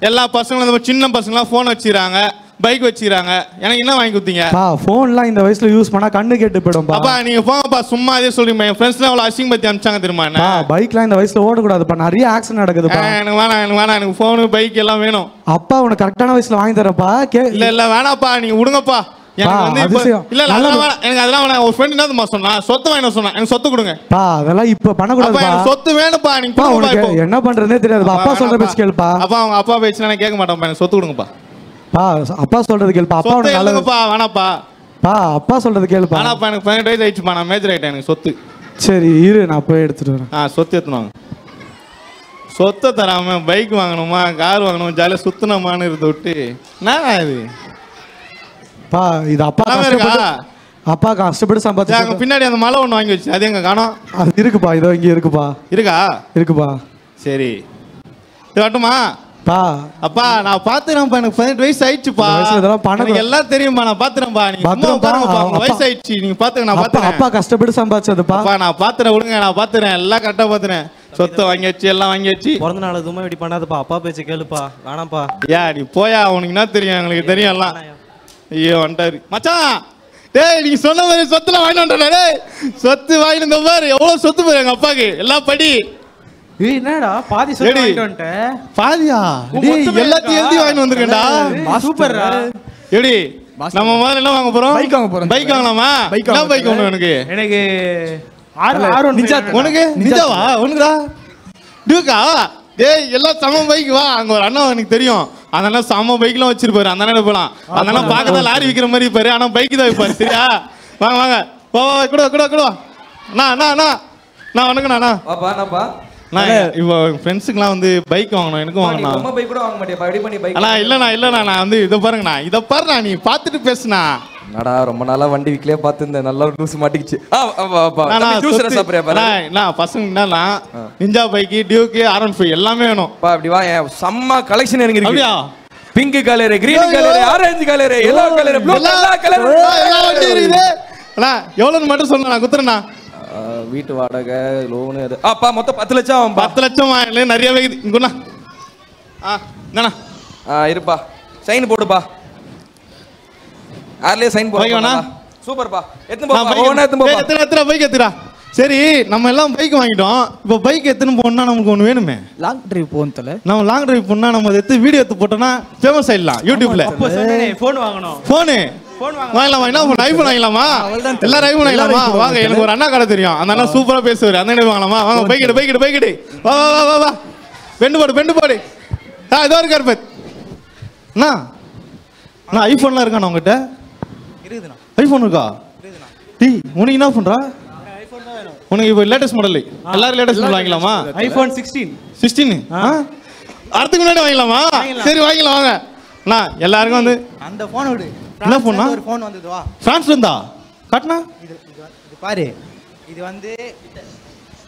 எல்லா பசங்களும் சின்ன பசங்களாம் ஃபோன் வச்சுக்கிறாங்க, பைக் வச்சுக்கிறாங்க. எனக்கு என்ன வாங்கி கொடுத்தீங்க? ஃபோன்லாம் இந்த வயசுல யூஸ் பண்ணா கண்ணு கெட்டு போயிடும். அப்பா நீங்க போங்கப்பா, சும்மா இதே சொல்றீங்க. என் ஃப்ரெண்ட்ஸ்லாம் அவ்வளோ அசிங்கப்படுத்தி அனுப்பிச்சாங்க தெரியுமா? என்ன பைக்லாம் இந்த வயசுல ஓடக்கூடாதுப்பா, நிறைய ஆக்சிடென்ட் நடக்குதுப்பா. எனக்கு வேணாம், எனக்கு ஃபோனு பைக் எல்லாம் வேணும். அப்பா உனக்கு கரெக்டான வயசுல வாங்கி தரப்பா. இல்ல வேணாப்பா, நீங்க விடுங்கப்பா. எனக்கு வந்து இல்ல அதெல்லாம் வேணாம், எனக்கு அதெல்லாம் வேணாம். ஒரு ஃப்ரெண்ட் என்ன சொன்னா, சொத்து வாங்கின சொன்னா, எனக்கு சொத்து கொடுங்க. அதெல்லாம் இப்ப பண்ணக்கூடாதுப்பா. எனக்கு சொத்து வேணும்ப்பா. நீங்க என்ன பண்றதுனே தெரியாதுப்பா. அப்பா சொல்ற பேச்சு கேளுப்பா. அப்பா அவங்க அப்பா பேச்சு நான் கேட்க மாட்டேன்ப்பா, எனக்கு சொத்து கொடுங்கப்பா. அப்பா சொல்றது கேளுப்பா. அப்பா உனக்கு நல்லதுப்பா. வேணாப்பா அப்பா சொல்றது கேளுப்பா. வேணாப்பா, எனக்கு 18 வயசு ஆயிடுச்சுப்பா, நான் மேஜர் ஆயிட்டேன். எனக்கு சொத்து. சரி இரு, நான் போய் எடுத்துட்டு வரேன். சொத்து எடுத்துனாங்க. சொத்தை தராம பைக் வாங்கணுமா, கார் வாங்கணும், ஜாலியாக சுத்தணுமான்னு இருந்த விட்டு என்ன இது? இது அப்பா கஷ்டப்பட்டு சம்பாதிச்சு பின்னாடி அந்த மலை ஒண்ணு வாங்கி வச்சு, அது எங்க காணோம்? அது இருக்குப்பா, இதோ இங்க இருக்குப்பா. இருக்குப்பா. சரி இது வரட்டுமா? அப்பா நான் பாத்துறேன்ப்பா, எனக்கு 18 வயசு ஆயிடுச்சுப்பா. எனக்கு எல்லாம் தெரியுமா, நான் பாத்துறேன்ப்பா. நீங்க பாருங்கப்பா, வயசு ஆயிடுச்சு, நீங்க பாத்துங்க. நான் பாத்துறேன். அப்பா கஷ்டப்பட்டு சம்பாதிச்சதுப்பா. நான் பாத்துறேன், விடுங்க, நான் பாத்துறேன், எல்லாம் கரெக்டா பாத்துறேன். சொத்தை வாங்கியாச்சு, எல்லாம் வாங்கியாச்சு. பிறந்த நாள் எதுவுமே இப்படி பண்ணாதப்பா, அப்பா பேச்சு கேளுப்பா. வேணாம்ப்பா. நீ போயா, உனக்கு என்ன தெரியும்? எங்களுக்கு தெரியும் எல்லாம். ஐயோ வந்துட்டாரு மச்சான். டேய் நீங்க சொன்ன மாதிரி சொத்துல வாங்கிட்டு வந்துட்டா. டேய் சொத்து வாங்கிட்டு வந்த பாரு, எவ்வளவு சொத்து பாரு எங்க அப்பாக்கு. எல்லாம் படி. என்னடா பாதி சொத்து வாங்கிட்டு வந்துட்டேன்? பாதியா? டேய் எல்லாத்தையும் எழுதி வாங்கிட்டு வந்திருக்கேன்டா. சூப்பர்ரா. எப்படி நம்ம முதல்ல என்ன வாங்க போறோம்? பைக் வாங்க போறோம். பைக் வாங்கலாமா? என்ன பைக் வேணும் எனக்கு? எனக்கு நிஜா. உனக்கு நிஜாவா? உனக்குடா டியூக்கா? டேய் எல்லாம் சம பைக் வா. அங்க ஒரு அண்ணா எனக்கு தெரியும், அதனால சம பைக்லாம் வச்சிருப்பாரு. அந்த அண்ணன் போலாம். அதனால பார்க்கதான் லாரி விற்கிற மாதிரி இருப்பாரு, ஆனா பைக் தான் வைப்பாரு. சரியா? வாங்க வாங்க, வா வா, கூட கூட கூட. அண்ணா அண்ணா அண்ணா, நான் வணக்கண்ணா. வாப்பா என்னப்பா? நான் இப்போ ஃப்ரெண்ட்ஸுக்குலாம் வந்து பைக் வாங்கணும், எனக்கும் வாங்கணும். ரொம்ப பைக் கூட வாங்க மாட்டியா ரெடி பண்ணி பைக்? அண்ணா இல்லண்ணா நான் வந்து இதை பாருங்கண்ணா நீ பார்த்துட்டு பேசுனா. நடா ரொம்ப நாளா வண்டி வீட்லயே பார்த்துருந்தேன், நல்லா லூஸ் மாட்டிக்கிச்சு. பசங்க நிஞ்சா பைக்கு, டியூக்கு, R15 எல்லாமே வேணும். அப்படி வா, செம்ம கலெக்ஷன் எனக்கு இருக்கு. Pink colour, green colour, orange colour, yellow colour, blue colour எல்லா வண்டி இருக்குது. அண்ணா எவ்வளோன்னு மட்டும் சொல்லுண்ணா, நான் குத்துறேண்ணா. வீட்டு வாடகை லோனு அது அப்பா மொத்தம் 10 லட்சம். 10 லட்சம் நிறைய வைக்குது இங்கண்ணா. என்னண்ணா இருப்பா, சைன் போடுப்பா. யார்லயே சைன் போடுங்க. சூப்பர்ப்பா, எத்தனை பைக் எத்துறா. சரி நம்ம எல்லாம் பைக் வாங்கிட்டோம், இப்போ பைக் எத்தனை போனா நமக்கு ஒன்று வேணுமே. லாங் டிரைவ் போகணும். நம்ம லாங் டிரைவ் போனா நம்ம எடுத்து வீடியோ எடுத்து போட்டோம்னா ஃபேமஸ் ஆயிடலாம் யூடியூப்ல. ஃபோன் வாங்கணும். ஃபோனு வாங்கலாமா? என்ன ஃபோன்? ஐஃபோன் வாங்கலாமா? எல்லாரும் ஐஃபோன் வாங்கலாமா? வாங்க, எனக்கு ஒரு அண்ணா கடை தெரியும், அந்த அண்ணா சூப்பரா பேசுவார், அந்த அண்ணா வாங்கலாமா? வாங்க, பைக் எடு வா வா வா வா பெண்டு போடு. இதோ இருக்கார் பத் அண்ணா. அண்ணா ஐஃபோன்லாம் இருக்காண்ணா உங்ககிட்ட? இருக்குதுண்ணா. ஐஃபோன் இருக்கா? டீ உனக்கு என்ன பண்றா? உனக்கு இப்போ லேட்டஸ்ட் மாடல், எல்லாரும் லேட்டஸ்ட் மாடல் வாங்கலாமா? ஐஃபோன் 16 அடுத்துக்கு முன்னாடி வாங்கலாமா? சரி வாங்கலாம் வாங்க. அண்ணா எல்லாருக்கும் வந்து அந்த ஃபோன் விடு. என்ன ஃபோன்னா? ஒரு ஃபோன் வந்தது வா. பிரான்ஸ்ல இருந்தா காட்டுனா? இது பாரு, இது வந்து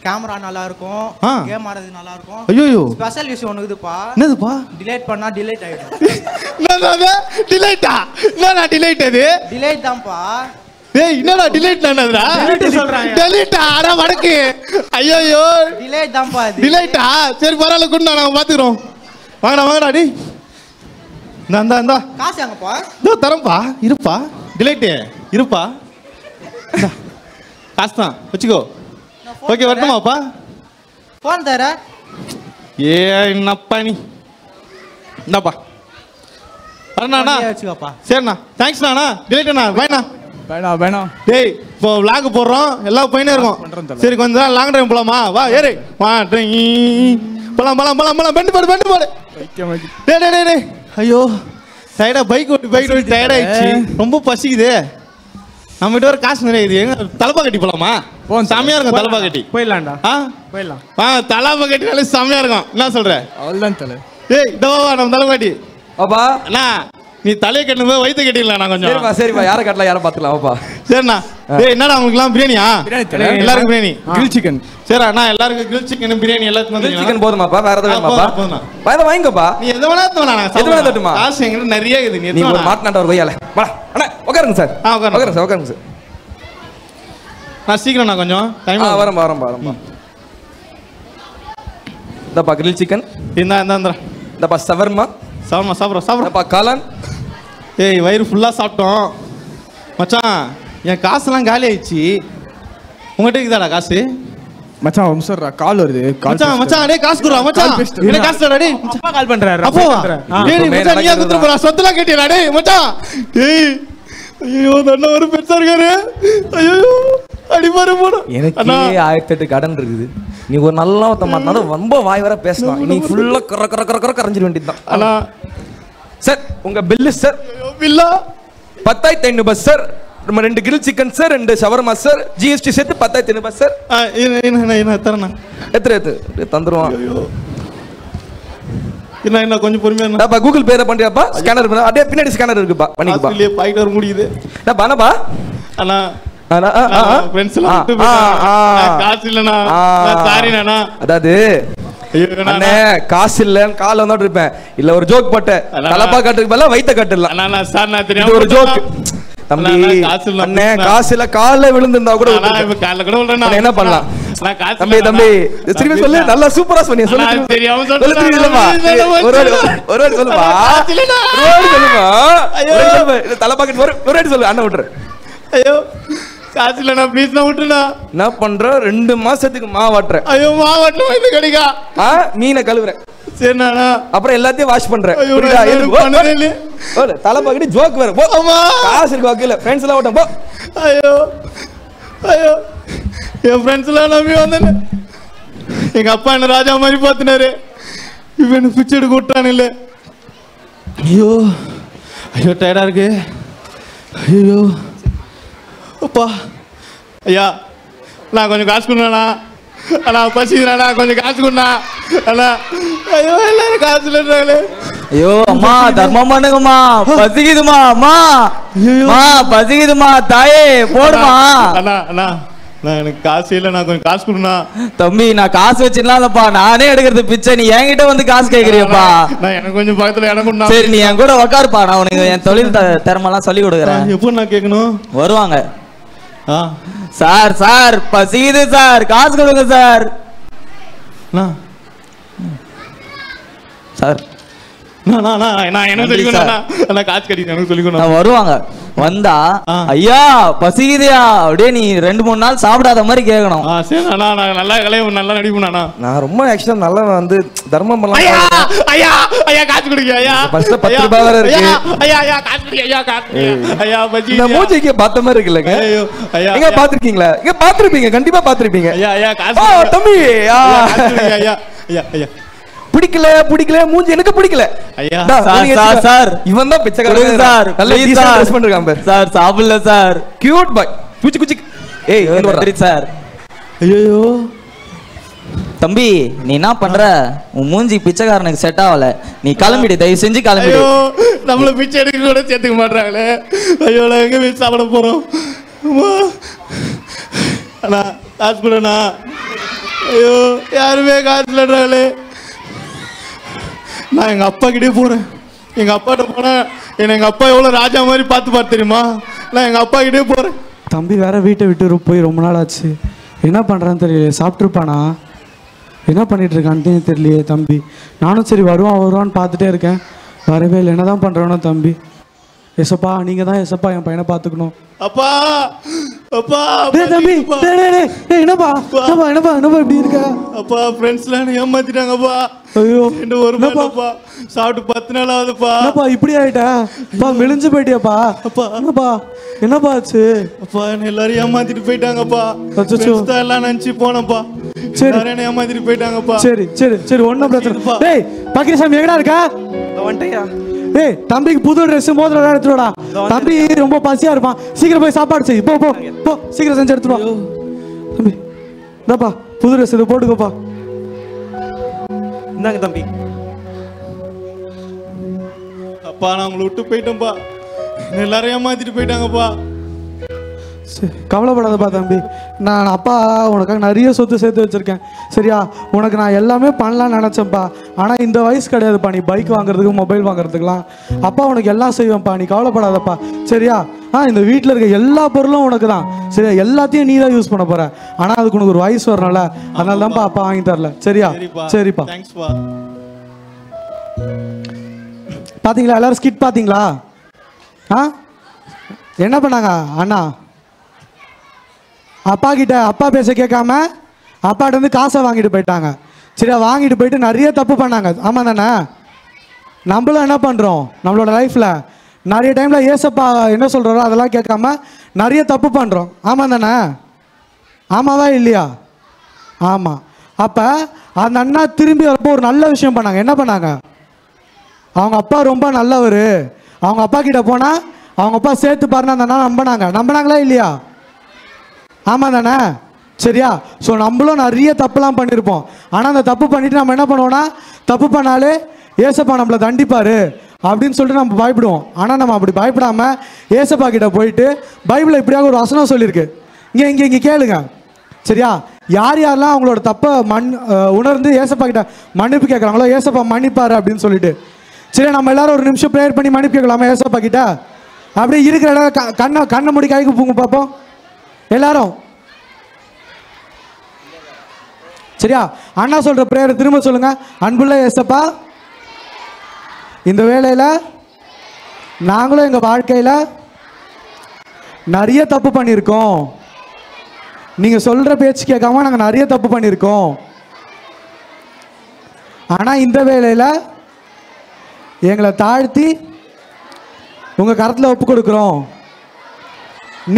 கேமரா நல்லா இருக்கும், கேம் ஆடுறது நல்லா இருக்கும். ஐயோ ஸ்பெஷல் விஷயம் ஒன்று இருக்குதுப்பா. என்னதுப்பா? டிலேட் பண்ணா டிலேட் ஆயிடும். டிலேட்டா? என்னடா டிலேட் அது? டிலேட் தான்ப்பா. ஏய் என்னடா டிலேட் என்னடா? சொல்றாங்க. டிலேட்டா? அட வடக்கு. ஐயோ டிலேட் தான்ப்பா அது. டிலேட்டா? சரி பரவாயில்ல, குண்டா நாங்க பாத்துறோம். வாங்கடா டி. இந்தா காசு எங்கப்பா? இதோ தரம்பா, இருப்பா. டிலேட் இருப்பா, காசு தான் வச்சுக்கோ. ஓகே வரட்டுமாப்பா? ஃபோன் தர. என்னப்பா நீ இந்தாப்பா வரண்ணா. வச்சுக்கோப்பா. சரிண்ணா, தேங்க்ஸ்ண்ணா. டிலேட்ண்ணா வேணா வேணாம். டேய் இப்போ vlog போடுறோம், எல்லாம் போயினே இருக்கும். சரி கொஞ்ச நேரம் லாங் டிரைவ் போலாமா? வா ஏறு வா. போலாம் பெண்டு போடு. டேய் ஐயோ டயர்டா, பைக் ஓட்டி டயர்ட் ஆயிடுச்சு, ரொம்ப பசிக்குது. நம்ம கிட்ட ஒரு காசு நிறைய இது. எங்க தலப்பா கட்டி போலாமா? செம்மையா இருக்கும் தலப்பா கட்டி. போயிடலாம்டா. போயிடலாம். தலப்பா கட்டினாலே செம்மையா இருக்கும். என்ன சொல்ற? அவ்வளோதான் தலை. ஏய் இதோ நம்ம தலப்பா கட்டி. அப்பா அண்ணா நீ தலையை கட்டணும் போது வயிற்று கட்டிடலாம். நான் கொஞ்சம் சரிப்பா யாரை கட்டலாம் யாரை பார்த்துக்கலாம். அப்பா சரிண்ணா. ஏய் என்னடா உங்களுக்குலாம் பிரியாணியா? எல்லாருக்கும் பிரியாணி, கிரில் சிக்கன். சரி அண்ணா எல்லாருக்கும் கிரில் சிக்கன் பிரியாணி எல்லாத்துக்கும் கிரில் சிக்கன் போதுமாப்பா? வேற எதுவும் வேணுமாப்பா? வேற வாங்கிக்கோப்பா. நீ எது வேணா எது வேணா தட்டுமா? காசு எங்கிட்ட நிறைய இருக்குது. நீ ஒரு மாட்டனாட்ட ஒரு கொய்யால வா. அண்ணா உட்காருங்க சார். உட்காருங்க சார். நான் சீக்கிரம் நான் கொஞ்சம் டைம் வரம்பா. இந்தப்பா கிரில் சிக்கன். இந்தப்பா சவர்மா சாப்பிட்றோம். காளான். ஏய் வயிறு ஃபுல்லாக சாப்பிட்டோம் மச்சான். என் காசுலாம் காலி ஆயிடுச்சு. உங்கள்கிட்ட இருக்குதாடா காசு? மச்சான் நிமிஷம்டா, கால் வருது. மச்சான் டேய் காசு குடுறா மச்சான். என்ன காசுடா டேய்? அப்பா கால் பண்றாரு. அப்பா டேய் மச்சான் நீயா குடுற போறா? சொத்தலாம் கேட்டியடா டேய் மச்சான். டேய் ஐயோ அண்ணா ஒரு பெருசா இருக்காரு. ஐயோ அடி பாரு போடு. எனக்கு 1008 கடன் இருக்குது. நீ ஒரு நல்ல மாட்டினாலும் ரொம்ப வாய் வர பேசலாம். நீ ஃபுல்லா கர கரைஞ்சிட வேண்டியதுதான். அண்ணா சார் உங்க பில்லு சார். பில்லா 10,500 sir. 2 grill chicken sir, 2 shawarma sir, GST சேர்த்து 10,500 சார். என்ன தரேண்ணா? எத்து தந்துருவான். என்ன கொஞ்சம் பொறுமையா கூகுள் பேல பண்றியாப்பா? ஸ்கேனர் பண்ண அப்படியே பின்னாடி ஸ்கேனர் இருக்குப்பா, பண்ணிக்கப்பா. இல்லையே பாயிட்டு வர முடியுது. நான் பண்ணப்பா. அண்ணா அதாவது அண்ணே காசு இல்லன்னு கால வந்துட்டு இருப்பேன். இல்ல ஒரு ஜோக் போட்டேன். தலப்பா கட்டுக்கு பதிலா வயித்த கட்டலாம். ஒரு ஜோக் தம்பி. அண்ணே காசு இல்ல கால விழுந்திருந்தா கூட என்ன பண்ணலாம் தம்பி? தம்பி திரும்பி சொல்லு. நல்லா சூப்பரா சொன்னீங்க. தலப்பா கட்டு ஒரு சொல்லு. அண்ணன் விட்டுரு. ஐயோ காசு இல்லண்ணா ப்ளீஸ் நான் விட்டுண்ணா. என்ன பண்ற? 2 மாசத்துக்கு மாவாட்டுறேன். ஐயோ மாவாட்டணும் இது கிடைக்கா. மீனை கழுவுறேன். சரிண்ணா. அப்புறம் எல்லாத்தையும் வாஷ் பண்றேன். தலை பாக்கிட்டு ஜோக் வேற. காசு இருக்கு வக்கீல. ஃப்ரெண்ட்ஸ் எல்லாம் ஓட்டம் போ. ஐயோ என் ஃப்ரெண்ட்ஸ் எல்லாம் நம்பி வந்தேன்னு எங்க அப்பா என்ன ராஜா மாதிரி பார்த்துனாரு. இப்ப என்ன பிச்சை எடுக்க விட்டான். இல்ல ஐயோ டயர்டா இருக்கு. ஐயோ அப்பா ஐயா நான் கொஞ்சம் காசு கொடுங்கண்ணா. அண்ணா பசிக்குதுண்ணா கொஞ்சம் காசு கொடுண்ணா அண்ணா. ஐயோ எல்லாரும் காசு இல்லைன்றாங்களே. ஐயோ அம்மா தர்மம் பண்ணுங்கம்மா, பசிக்குதுமா அம்மா, அம்மா பசிக்குதுமா தாயே போடுமா. அண்ணா அண்ணா நான் எனக்கு காசு இல்லை, நான் கொஞ்சம் காசு கொடுண்ணா. தம்பி நான் காசு வச்சிடலாம்ப்பா, நானே எடுக்கிறது பிச்சை, நீ என்கிட்ட வந்து காசு கேட்குறியப்பா. நான் எனக்கு கொஞ்சம் பக்கத்துல இடம் கொடுண்ணா. சரி நீ என் கூட உட்காருப்பா, நான் உனக்கு என் தொழில் திறமெல்லாம் சொல்லி கொடுக்குறேன். எப்போ நான் கேட்கணும்? வருவாங்க. சார் சார் பசிக்குது சார், காசு கொடுங்க சார். சார் வருவாங்க, வந்தா ஐயா பசிக்குதியா அப்படியே நீ 2-3 நாள் சாப்பிடாத மாதிரி கேட்கணும். நான் ரொம்ப ஆக்சுவலா நல்லா வந்து தர்மம் பண்ணலாம். மூஞ்சிக்கு பார்த்த மாதிரி இருக்குல்லங்க, எங்க பாத்திருக்கீங்களா? எங்க பாத்திருப்பீங்க, கண்டிப்பா பாத்திருப்பீங்க. தம்பி பிடிக்கல பிடிக்கல மூஞ்சி எனக்கு பிடிக்கல. ஐயா சார் சார் இவன் தான் பிச்சைக்காரன் சார், நல்ல டீசன்ட் ட்ரெஸ் பண்ணிருக்கான் பார் சார். சாப்பிடல சார், கியூட் பாய் குச்சி குச்சி. ஏய் நன்றி சார். ஐயோ தம்பி நீ என்ன பண்ற, உன் மூஞ்சி பிச்சைக்காரனுக்கு செட் ஆகல, நீ கிளம்பிடு, தயவு செஞ்சு கிளம்பிடு. நம்மள பிச்சை எடுக்க கூட சேர்த்துக்க மாட்டாங்களே. ஐயோ எங்க போய் சாப்பிட போறோம்? அண்ணா காசு கொடுண்ணா. ஐயோ யாருமே காசு இல்லைன்றாங்களே. நான் எங்கள் அப்பா கிட்டே போகிறேன். எங்கள் அப்பாட்ட போனேன், என்னை எங்கள் அப்பா எவ்வளோ ராஜா மாதிரி பார்த்து தெரியுமா? நான் எங்கள் அப்பா கிட்டே போகிறேன். தம்பி வேற வீட்டை விட்டு போய் ரொம்ப நாள் ஆச்சு, என்ன பண்ணுறான்னு தெரியல. சாப்பிட்ருப்பானா, என்ன பண்ணிட்டு இருக்கான்னு தெரியலையே தம்பி. நானும் சரி வருவான்னு பார்த்துட்டே இருக்கேன், வரவே இல்லை. என்ன தான் பண்ணுறானோ தம்பி. எசப்பா நீங்கள் தான் எசப்பா என் பையனை பார்த்துக்கணும். அப்பா அப்பா தம்பி என்னப்பா என்னப்பா என்னப்பா என்னப்பா இப்படி இருக்க? அப்பா ஃப்ரெண்ட்ஸ்லாம் ஏமாத்திட்டாங்கப்பா. ஐயோ ஒரு மாதப்பா சாப்பிட்டு 10 நாள் ஆகுதுப்பா. என்னப்பா இப்படி ஆயிட்டா, மெலிஞ்சு போயிட்டியாப்பா? அப்பா என்னப்பா என்னப்பா ஆச்சு? அப்பா என்ன எல்லாரும் ஏமாத்திட்டு போயிட்டாங்கப்பா. எல்லாம் நினைச்சு போனப்பா, சரி ஏமாத்திட்டு போயிட்டாங்கப்பா. சரி சரி சரி ஒன்றும் பிரச்சனை. டேய் பக்கிரசாமி எங்கடா இருக்கா? வந்துட்டேயா? ஏய் தம்பிக்கு புது ட்ரெஸ் மோதிரம் எடுத்துடா, தம்பி ரொம்ப பசியா இருப்பான். சீக்கிரம் போய் சாப்பாடு செய், போ போ போ சீக்கிரம் செஞ்சு எடுத்துடுவா. தம்பி இந்தாப்பா புது ட்ரெஸ் இதை போட்டுக்கோப்பா. இந்தாங்க தம்பி. அப்பா நான் உங்களை விட்டு போயிட்டேன்ப்பா, எல்லாரும் ஏமாத்திட்டு போயிட்டாங்கப்பா. கவலைப்படாதப்பா தம்பி, நான் அப்பா உனக்காக நிறைய சொத்து சேர்த்து வச்சுருக்கேன் சரியா. உனக்கு நான் எல்லாமே பண்ணலான்னு நினச்சேன்ப்பா, ஆனால் இந்த வயசு கிடையாதுப்பா நீ பைக் வாங்குறதுக்கு மொபைல் வாங்குறதுக்குலாம். அப்பா உனக்கு எல்லாம் செய்வேன்ப்பா, நீ கவலைப்படாதப்பா சரியா. இந்த வீட்டில் இருக்க எல்லா பொருளும் உனக்கு தான் சரியா, எல்லாத்தையும் நீ தான் யூஸ் பண்ண போகிற. ஆனால் அதுக்கு உனக்கு ஒரு வயசு வரணும்ல, அதனால தான்ப்பா அப்பா வாங்கி தரல சரியா. சரிப்பா பார்த்தீங்களா எல்லாரும் ஸ்கிட் பார்த்தீங்களா? என்ன பண்ணாங்க அண்ணா? அப்பா கிட்ட அப்பா பேச கேட்காம அப்பாட்ட இருந்து காசை வாங்கிட்டு போயிட்டாங்க சரியா. வாங்கிட்டு போயிட்டு நிறைய தப்பு பண்ணாங்க. ஆமாம் தானே? நம்மளும் என்ன பண்ணுறோம் நம்மளோட லைஃப்பில் நிறைய டைமில் ஏசப்பா என்ன சொல்கிறாரோ அதெல்லாம் கேட்காம நிறைய தப்பு பண்ணுறோம். ஆமாம் தானே? ஆமாவா இல்லையா? ஆமாம். அப்போ அந்த அண்ணா திரும்பி வரப்போ ஒரு நல்ல விஷயம் பண்ணாங்க. என்ன பண்ணாங்க? அவங்க அப்பா ரொம்ப நல்லவர், அவங்க அப்பா கிட்ட போனால் அவங்க அப்பா சேர்த்து பாருன்னா அந்த அண்ணா நம்பினாங்களா இல்லையா? ஆமாம் தானே? சரியா. ஸோ நம்மளும் நிறைய தப்புலாம் பண்ணியிருப்போம். ஆனால் அந்த தப்பு பண்ணிவிட்டு நம்ம என்ன பண்ணுவோம்னா, தப்பு பண்ணாலே ஏசப்பா நம்மளை தண்டிப்பார் அப்படின்னு சொல்லிட்டு நம்ம பயப்படுவோம். ஆனால் நம்ம அப்படி பயப்படாமல் ஏசப்பா கிட்ட போயிட்டு பைபிளில் இப்படியாக ஒரு வசனம் சொல்லியிருக்கு, இங்கே கேளுங்க சரியா. யார் யாரெல்லாம் அவங்களோட தப்பை உணர்ந்து ஏசப்பா கிட்ட மன்னிப்பு கேட்குறாங்களோ ஏசப்பா மன்னிப்பார் அப்படின்னு சொல்லிட்டு. சரி நம்ம எல்லாரும் ஒரு நிமிஷம் ப்ரேயர் பண்ணி மன்னிப்பு கேட்கலாமா ஏசப்பா கிட்ட? அப்படியே இருக்கிற இடம் கண்ணை மூடி கைக்கு பூங்க பார்ப்போம் எல்லாரும் சரியா. அண்ணா சொல்ற பிரேயர் திரும்ப சொல்லுங்க. அன்புள்ள ஏசப்பா, இந்த வேளையில நாங்களும் எங்க வாழ்க்கையில நிறைய தப்பு பண்ணியிருக்கோம். நீங்க சொல்ற பேச்சு கேட்காம நாங்கள் நிறைய தப்பு பண்ணியிருக்கோம். ஆனா இந்த வேளையில எங்களை தாழ்த்தி உங்க கரத்தில் ஒப்பு கொடுக்குறோம்.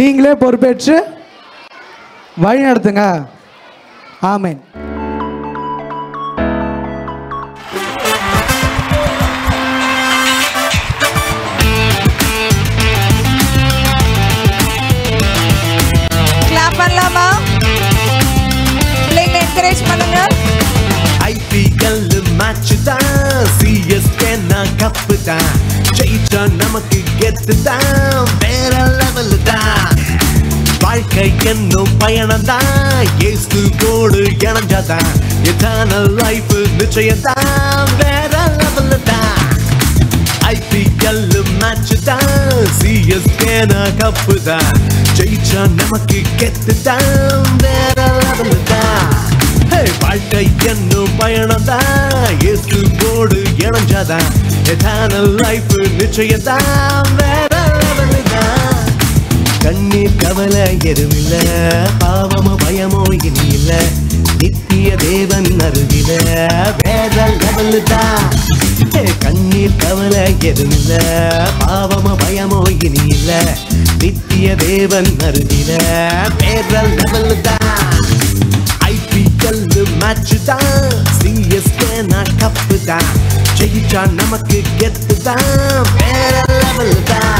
நீங்களே பொறுப்பேற்று வழி நடத்துங்க. ஆமென். கிளாப் பண்ணலாமா? பிள்ளைங்க கப்பு தான் ஜெயிச்சா நமக்கு கெத்து தான் வேற லெவல் தான் வாழ்க்கை என்னும் பயணம் தான் இயேசு கோடு இணைஞ்சாதான் எத்தர்னல் லைஃப் நிச்சயம் தான் வேற லெவல் தான் IPL மேட்ச் தான் CSK கப்பு தான் ஜெயிச்சா நமக்கு கெத்து தான் வேற லெவல் தான் வாழ்க்கை என்னும் பயணம் தான் இயேசு கோடு இணைஞ்சாதான் எத்தர்னல் லைஃப் நிச்சயம் தான் வேற லெவல் தான் கண்ணீர் கவலை எதுவில்ல பாவமோ பயமோ இனி இல்ல நித்திய தேவன் அருகில வேற லெவல் தான் கண்ணீர் கவலை எதுவில்ல பாவமோ பயமோ இனி இல்ல நித்திய தேவன் அருகில வேற லெவல் தான் IPL மேட்ச் தான் CSK கப்பு தான் ஜெயிச்சா நமக்கு கெத்து தான் வேற லெவல் தான்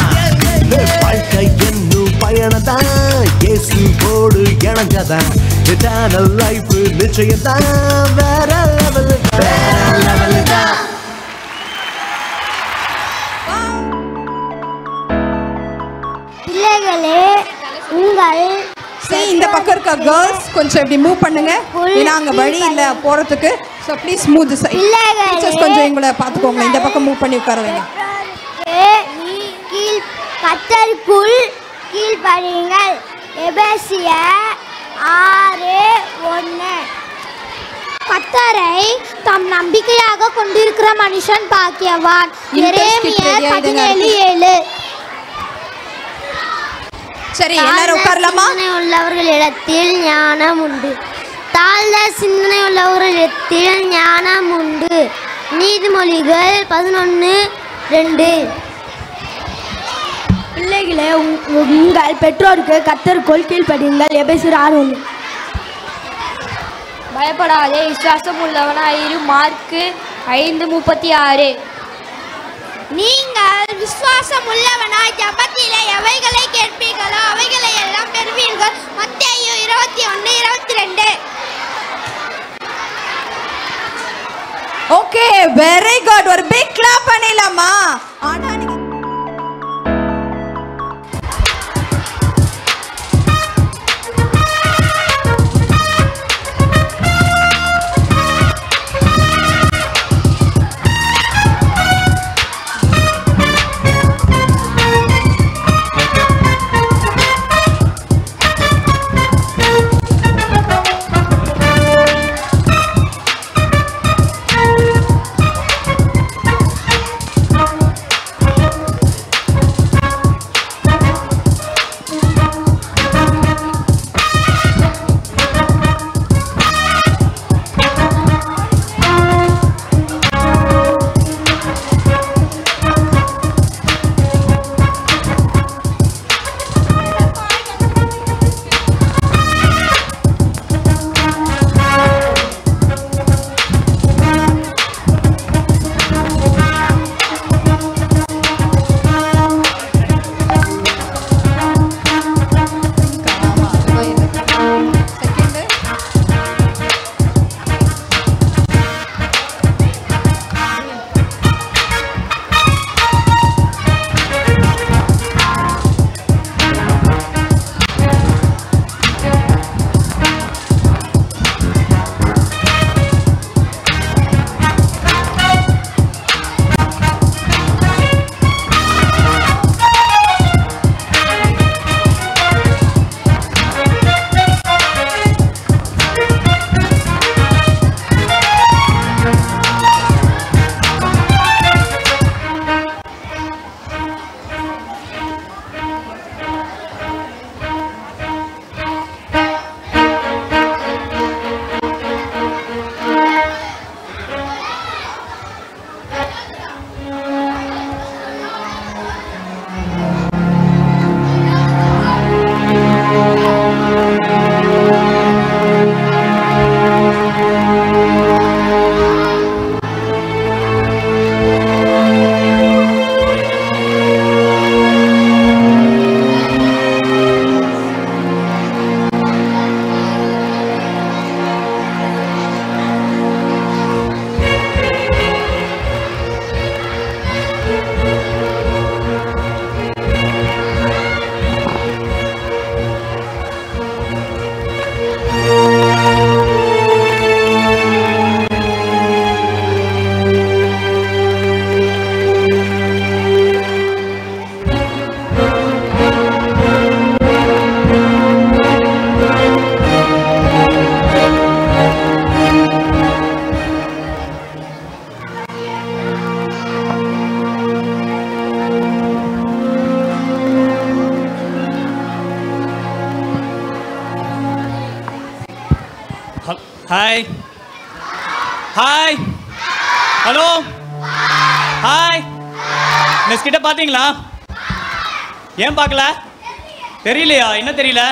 வாழ்க்கை என்னும் பயணம் தான் இயேசு கோடு இணைஞ்சதான் எட்டர்னல் லைஃப் நிச்சயம் தான் வேற லெவல் தான் பிள்ளைகளே உங்கள் இந்த பக்கம் இருக்க கேர்ள்ஸ் கொஞ்சம் இப்படி மூவ் பண்ணுங்க ஏன்னா அங்க வழி இல்ல போறதுக்கு so please move the side teachers கொஞ்சம் எங்களை பாத்துக்கோங்க இந்த பக்கம் மூவ் பண்ணி உட்கார வைங்க கீழ் கர்த்தருக்குள் கீழ்ப்படியுங்கள் எபேசியர் 6:1 கர்த்தரை தம் நம்பிக்கையாக கொண்டிருக்கிற மனுஷன் பாக்கியவான் எரேமியர் 17:7 சரி எல்லாரும் உட்காரலாமா உள்ளவர்களிடத்தில் ஞானம் உண்டு தாழ்ந்த சிந்தனை உள்ளவர்களிடத்தில் ஞானம் உண்டு நீதிமொழிகள் 11:2 பிள்ளைகளே உங்கள் பெற்றோருக்கு கர்த்தருக்குள் கீழ்ப்படியுங்கள் எபேசியர் 6:1 பயப்படாதே விசுவாசம் உள்ளவனாயிரு மார்க்கு 5:36 நீங்கள் விசுவாசம் உள்ளவனாய் ஜபத்திலே எவைகளை கேட்பீர்களோ அவைகளை எல்லாம் பெறுவீர்கள் மத்தேயு 21:22 ஓகே வெரி குட் ஒரு பிக் கிளாப் பண்ணிடலாமா ஆனா ஹாய் ஹாய் ஹலோ ஹாய் இந்த ஸ்கிட்ட பார்த்தீங்களா? ஏன் பார்க்கல? தெரியலையா? என்ன தெரியல?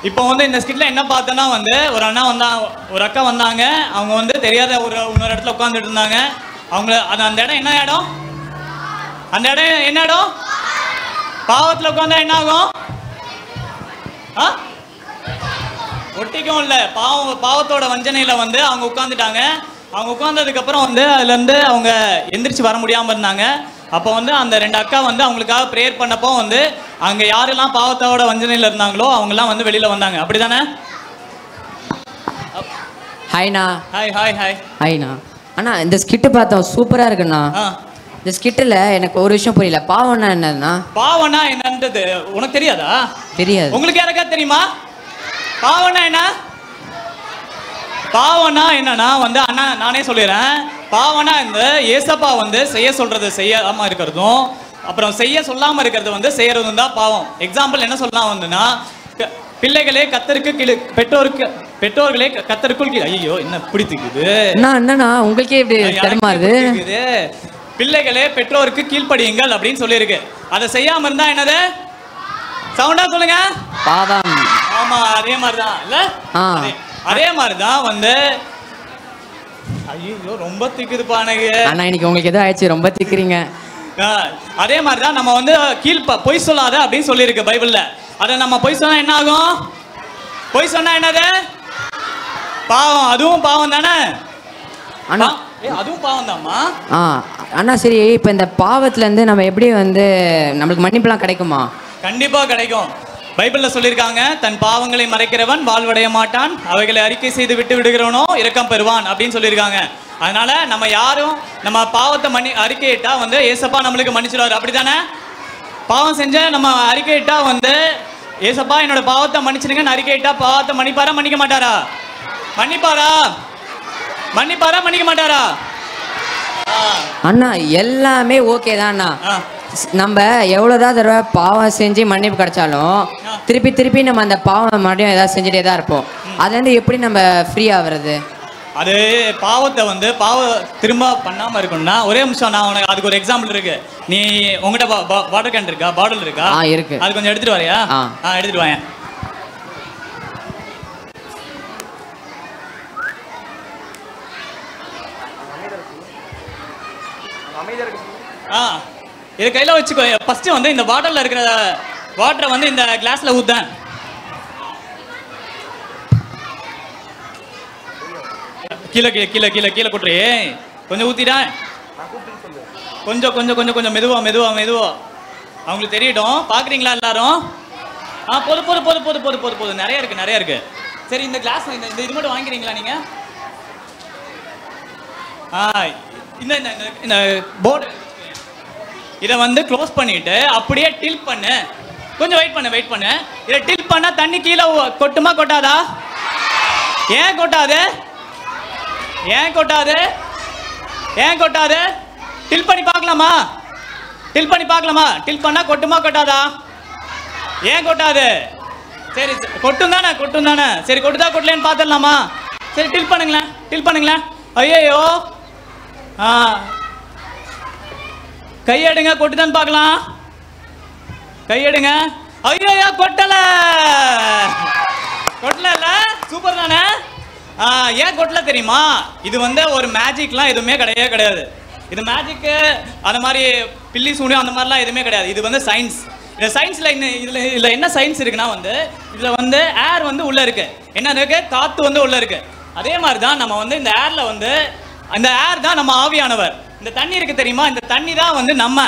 இப்போ வந்து இந்த ஸ்கிட்ல என்ன பார்த்தோன்னா வந்து ஒரு அண்ணா ஒரு அக்கா வந்தாங்க. அவங்க வந்து தெரியாத இன்னொரு இடத்துல உட்காந்துட்டு இருந்தாங்க. அவங்கள அந்த இடம் என்ன இடம்? அந்த இடம் என்ன இடம்? பாவத்தில் உட்காந்தா என்ன ஆகும்? ஒட்டிக்கும் இல்லை, பாவத்தோட வஞ்சனையில வந்து அவங்க உட்காந்துட்டாங்க. அவங்க உட்கார்ந்ததுக்கு அப்புறம் வந்து அதுல இருந்து அவங்க எந்திரிச்சு வர முடியாம இருந்தாங்க. அப்போ வந்து அந்த 2 அக்கா வந்து அவங்களுக்காக ப்ரேயர் பண்ணப்போ வந்து அங்க யாரெல்லாம் பாவத்தோட வஞ்சனையில இருந்தாங்களோ அவங்கெல்லாம் வந்து வெளியில வந்தாங்க. அப்படிதானே? ஹாய்ண்ணா. ஹாய் ஹாய் ஹாய் ஹாய்ண்ணா. அண்ணா இந்த ஸ்கிட்டு பார்த்தோம், சூப்பரா இருக்குண்ணா. இந்த ஸ்கிட்டில் எனக்கு ஒரு விஷயம் புரியல. பாவம்னா என்னன்னா? பாவம்னா என்னன்றது உனக்கு தெரியாதா? தெரியாது. உங்களுக்கு யாருக்கா தெரியுமா? பாவம்னா என்ன? பாவம்னா என்னன்னா வந்து அண்ணா நானே சொல்லிடுறேன். பாவம்னா இந்த ஏசப்பா வந்து செய்ய சொல்றது செய்யாம இருக்கிறதும் அப்புறம் செய்ய சொல்லாம இருக்கிறது வந்து செய்யறதும் தான் பாவம். எக்ஸாம்பிள் என்ன சொல்லலாம் வந்துன்னா, பிள்ளைகளே கத்தருக்கு கீழே பெற்றோர்களே கத்தருக்குள் கீழே. ஐயோ என்ன பிடித்துக்குது என்னண்ணா உங்களுக்கே இப்படி தடுமாறுது? பிள்ளைகளே பெற்றோருக்கு கீழ்ப்படியுங்கள் அப்படின்னு சொல்லியிருக்கு. அதை செய்யாம இருந்தா என்னது? சவுண்டா சொல்லுங்க. பாவம். ஆமா அதே மாதிரிதான் இல்ல? அதே மாதிரிதான் வந்து ஐயோ ரொம்ப திக்குதுப்பா எனக்கு. அண்ணா இன்னைக்கு உங்களுக்கு எதோ ஆயிடுச்சு, ரொம்ப திக்குறீங்க. அதே மாதிரிதான் நம்ம வந்து பொய் சொல்லாத அப்படின்னு சொல்லியிருக்கு பைபிள்ல. அதை நம்ம பொய் சொன்னா என்ன ஆகும்? பொய் சொன்னா என்னது? பாவம். அதுவும் பாவம் தானே? அண்ணா அதுவும் பாவம் தான்மா. அண்ணா சரி, இப்போ இந்த பாவத்துல இருந்து நம்ம எப்படி வந்து நம்மளுக்கு மன்னிப்புலாம் கிடைக்குமா? கண்டிப்பா கிடைக்கும். பைபிள்ல சொல்லியிருக்காங்க, தன் பாவங்களை மறைக்கிறவன் வாழ்வடைய மாட்டான், அவைகளை அறிக்கை செய்து விட்டு விடுகிறவனோ இரக்கம் பெறுவான் அப்படின்னு சொல்லியிருக்காங்க. அதனால நம்ம யாரும் நம்ம பாவத்தை அறிக்கையிட்டா வந்து ஏசப்பா நம்மளுக்கு மன்னிச்சிடுவார். அப்படித்தானே? பாவம் செஞ்ச நம்ம அறிக்கையிட்டா வந்து ஏசப்பா என்னோட பாவத்தை மன்னிச்சிடுங்கன்னு அறிக்கையிட்டா பாவத்தை மன்னிப்பாரா மன்னிக்க மாட்டாரா? மன்னிப்பாரா? மன்னிப்பாரா மன்னிக்க மாட்டாரா? அண்ணா எல்லாமே ஓகே தான் அண்ணா. நம்ம எவ்வளோதான் தடவை பாவம் செஞ்சு மன்னிப்பு கிடைச்சாலும் திருப்பி நம்ம அந்த பாவம் மறுபடியும் ஏதாவது செஞ்சுட்டே தான் இருப்போம். அதுலேருந்து எப்படி நம்ம ஃப்ரீ ஆகுறது? அது பாவத்தை வந்து திரும்ப பண்ணாம இருக்கணும்னா ஒரே நிமிஷம் நான் உனக்கு அதுக்கு ஒரு எக்ஸாம்பிள் இருக்கு. நீ உங்ககிட்ட வாட்டர் கேன் இருக்கா? பாட்டில் இருக்கா? இருக்கு. அது கொஞ்சம் எடுத்துட்டு வரையா? எடுத்துட்டு வாங்க. இதை கையில வச்சுக்கோ. ஃபர்ஸ்ட் வந்து இந்த பாட்டில்ல இருக்கிற வாட்டரை வந்து இந்த கிளாஸ்ல ஊத்தேன். கீழே கீழே கீழே கீழே கீழே கொட்டுறே. கொஞ்சம் ஊத்திட்டேன். கொஞ்சம் கொஞ்சம் கொஞ்சம் கொஞ்சம் மெதுவா மெதுவா மெதுவா அவங்களுக்கு தெரியட்டும். பாக்குறீங்களா எல்லாரும்? போதும் போதும் போதும் போதும் போதும் போதும் போதும் நிறைய இருக்கு நிறைய இருக்கு. சரி இந்த கிளாஸ் இந்த இது மட்டும் வாங்கிக்கிறீங்களா நீங்க? இந்த இந்த போர்டு இதை வந்து க்ளோஸ் பண்ணிட்டு அப்படியே டில்ட் பண்ணு. கொஞ்சம் வெயிட் பண்ணு. இதை டில்ட் பண்ணா தண்ணி கீழே கொட்டுமா கொட்டாதா? ஏன் கொட்டாது? ஏன் கொட்டாது? ஏன் கொட்டாது? டில்ட் பண்ணி பார்க்கலாமா? டில்ட் பண்ணி பார்க்கலாமா? டில்ட் பண்ணா கொட்டுமா கொட்டாதா? ஏன் கொட்டாது? சரி கொட்டும் தானே. சரி கொட்டுதா கொட்டலன்னு பார்த்துடலாமா? சரி டில்ட் பண்ணுங்களேன். ஐயோ கையெடுங்க, கொட்டுதான்னு பார்க்கலாம். கையெடுங்க. ஐயோ கொட்டல சூப்பர் தானே? ஏன் கொட்டல தெரியுமா? இது வந்து ஒரு மேஜிக்லாம் எதுவுமே கிடையாது. இது மேஜிக்கு அந்த மாதிரி பில்லி சூனியம் அந்த மாதிரிலாம் எதுவுமே கிடையாது. இது வந்து சயின்ஸ். இந்த சயின்ஸில் இதில் என்ன சயின்ஸ் இருக்குன்னா வந்து இதில் வந்து ஏர் வந்து உள்ளே இருக்கு. என்ன இருக்கு? காற்று வந்து உள்ளே இருக்கு. அதே மாதிரி தான் நம்ம வந்து இந்த ஏரில் வந்து அந்த ஏர் தான் நம்ம ஆவியானவர். இந்த தண்ணி இருக்கு தெரியுமா? இந்த தண்ணி தான் வந்து நம்ம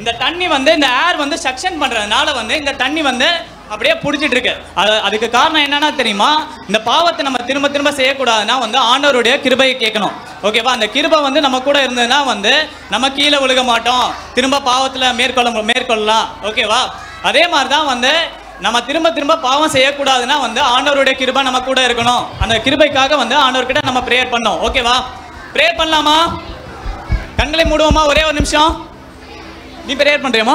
இந்த தண்ணி வந்து இந்த ஏர் வந்து சக்ஷன் பண்ணுறதுனால வந்து இந்த தண்ணி வந்து அப்படியே பிடிச்சிட்டு இருக்கு. அதுக்கு காரணம் என்னன்னா தெரியுமா? இந்த பாவத்தை நம்ம திரும்ப செய்யக்கூடாதுன்னா வந்து ஆண்டவருடைய கிருபையை கேட்கணும். ஓகேவா? அந்த கிருபை வந்து நம்ம கூட இருந்ததுன்னா வந்து நம்ம கீழே விழுக மாட்டோம், திரும்ப பாவத்தில் மேற்கொள்ளலாம். ஓகேவா? அதே மாதிரி தான் வந்து நம்ம திரும்ப பாவம் செய்யக்கூடாதுன்னா வந்து ஆண்டவருடைய கிருபை நம்ம கூட இருக்கணும். அந்த கிருபைக்காக வந்து ஆண்டவர்கிட்ட நம்ம ப்ரேயர் பண்ணோம். ஓகேவா? ப்ரேயர் பண்ணலாமா? கண்களை மூடுவோமா? ஒரே ஒரு நிமிஷம். நீ ப்ரேயர் பண்றியமா?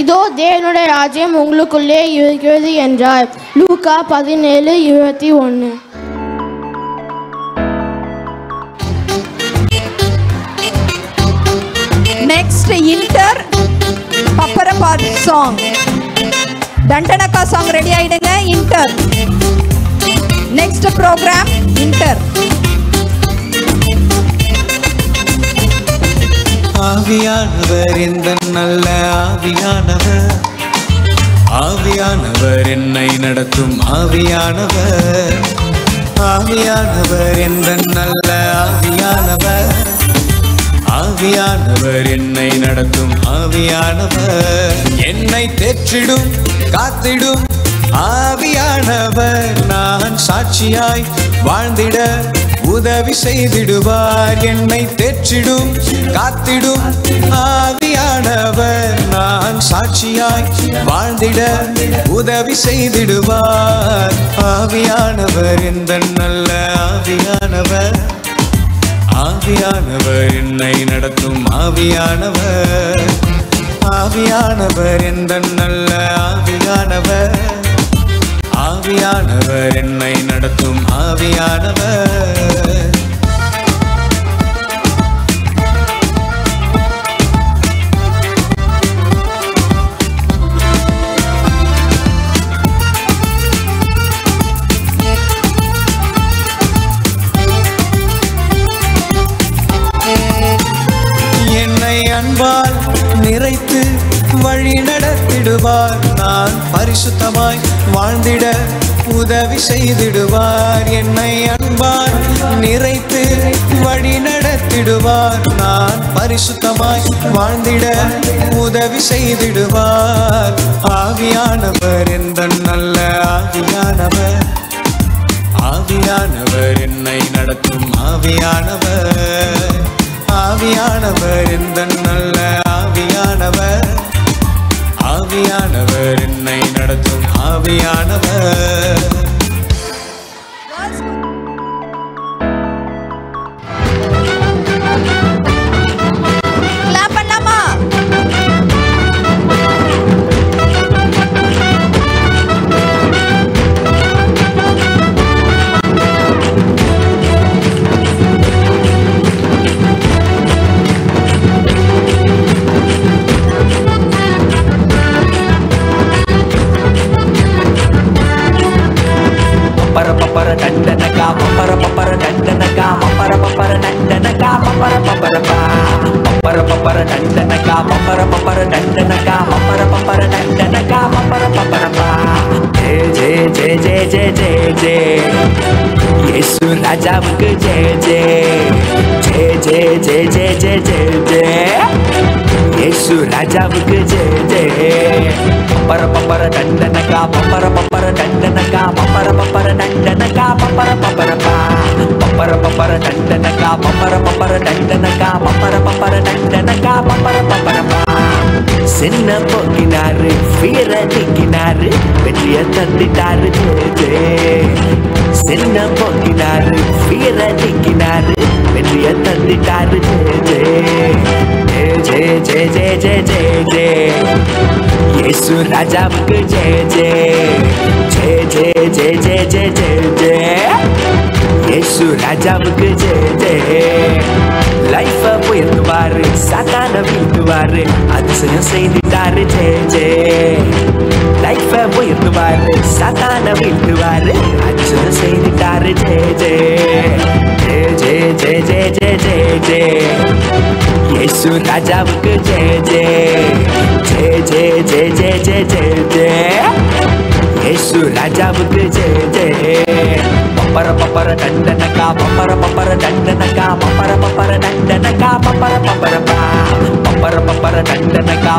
இதோ தேவனுடைய ராஜ்யம் உங்களுக்குள்ளே இருக்கிறது என்றார். லூக்கா 17:21. நெக்ஸ்ட் இன்டர் பப்பரபாத் சாங். தண்டனக்கா சாங் ரெடி ஆயிடுங்க. Enter next program enter. ஆவியானவர் இந்த நல்ல ஆவியானவர், ஆவியானவர் என்னை நடத்தும் ஆவியானவர், ஆவியானவர் இந்த நல்ல ஆவியானவர், ஆவியானவர் என்னை நடத்தும் ஆவியானவர், என்னை தேற்றிடும் காத்திடும் ஆவியானவர், நான் சாட்சியாய் வாழ்ந்திட உதவி செய்திடுவார், என்னை தேற்றிடும் காத்திடும் ஆவியானவர், நான் சாட்சியாய் வாழ்ந்திட உதவி செய்திடுவார், ஆவியானவர் இந்த நல்ல ஆவியானவர், ஆவியானவர் என்னை நடத்தும் ஆவியானவர், ஆவியானவர் இந்த நல்ல ஆவியானவர், ஆவியானவர் என்னை நடத்தும் ஆவியானவர். என்னை அன்பால் நிறைத்து வழி நடத்திடுவார், நான் பரிசுத்தமாய் வாழ்ந்திட உதவி செய்திடுவார், என்னை அன்பால் நிறைத்து வழி நடத்திடுவார், நான் பரிசுத்தமாய் வாழ்ந்திட உதவி செய்திடுவார், ஆவியானவர் இந்த நல்ல ஆவியானவர், ஆவியானவர் என்னை நடத்தும் ஆவியானவர், ஆவியானவர் இந்த நல்ல ஆவியானவர், ஆவியானவர் என்னை நடத்தும் ஆவியானவர். கிளாப் பண்ணலாமா? Papara dandanaga, papara dandanaga, papara dandanaga, papara dandanaga, papara dandanaga, papara dandanaga, jay jay jay jay jay jay, Yesu ராஜாவுக்கு jay jay jay jay jay jay jay jay jay, Yesu ராஜாவுக்கு jay jay, papara dandanaga, papara dandanaga, papara dandanaga, papara dandanaga, papara dandanaga, dandanaga, சின்ன போக்கினாரு வீரடிக்கினாரு வெற்றிய தந்திட்டாரு ஜெய, சின்ன போக்கினாரு வீரடிக்கினாரு வெற்றிய தந்திட்டாரு ஜெய ஜெய ஜெய ஜெய ஜெய ஜெய ஜெய, இயேசு ராஜாவுக்கு ஜெய ஜெய ஜெய ஜெய ஜெய ஜெய ஜெய ஜெய ஜெய, இயேசு ராஜாவுக்கு ஜெய ஜெய, லைஃப உயர்த்துவாரு சாத்தான வீழ்த்துவாரு அதிசயம் செய்துட்டாரு ஜெய ஜெய, லைஃப உயர்த்துவாரு சாத்தான வீழ்த்துவாரு அதிசயம் செய்துட்டாரு ஜெய ஜெய ஜெய ஜெய ஜெய ஜெய ஜெய ஜெய, இயேசு ராஜாவுக்கு ஜெய ஜெய ஜெய ஜெய ஜெய ஜெய ஜெய ஜெய ஜெய, இயேசு ராஜாவுக்கு Jaya Jaya, papara dandanaga, papara dandanaga, papara dandanaga, papara dandanaga, papara dandanaga,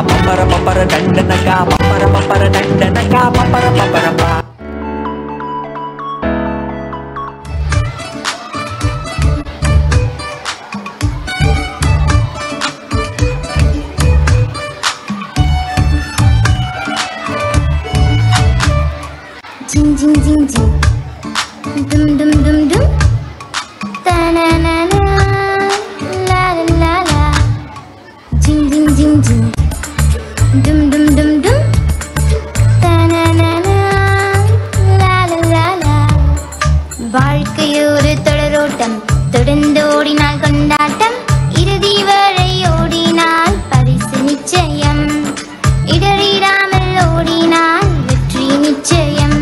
papara dandanaga, papara. Jing jing jing jing, dum dum dum dum, ta na na na, la la la la, jing jing jing jing, dum ஒரு தொடரோட்டம் தொடர்ந்து ஓடினால் கொண்டாட்டம் இறுதி வரை ஓடினால் பரிசு நிச்சயம் இடறிடாமல் ஓடினால் வெற்றி நிச்சயம்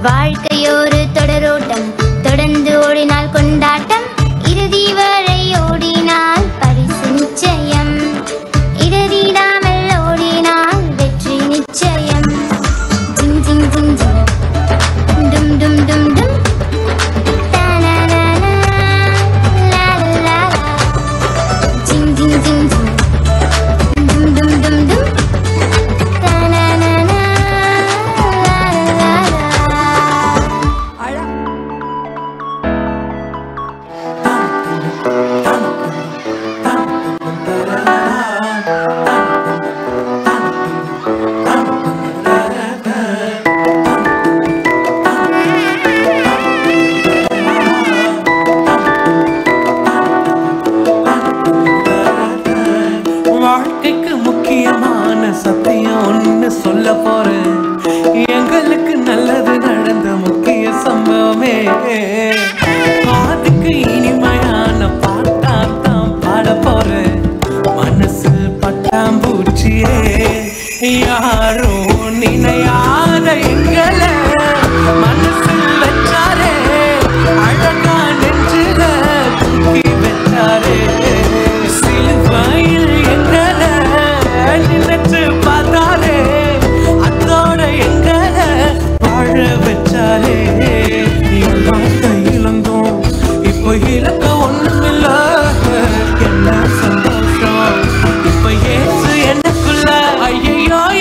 வாழ்க்கையொரு தொடரோட்டம் தொடர்ந்து ஓடினால் கொண்டாட்டம் இறுதி வரை ஓடினால் பரிசு நிச்சயம் இடறிடாமல் ஓடினால் வெற்றி நிச்சயம் ஜிங் ஜிங் ஜிங் ஜிங் டும் டும் டும் டும் வாழ்க்கைக்கு முக்கியமான சத்தியம் ஒன்று சொல்ல போறேன். எங்களுக்கு நல்லது நடந்த முக்கிய சம்பவமே அதுக்கு இனிமையான பாட்டாத்தான் பாட போறேன். மனசு பட்டாம்பூச்சியே யாரும் நினையாத எங்களை மனசில் வச்சாரே அழகா நெஞ்சில தூக்கி வச்சாரே சிலுவையில் எங்களை நினைச்சு பார்த்தாரே அதோட எங்களை வாழ வச்சாரே. எல்லாம் கையிலந்தோம் இப்போ இலக்க ஒண்ணுமில்ல என்ன சந்தோஷம் இப்ப ஏசு எனக்குள்ள ஐயோ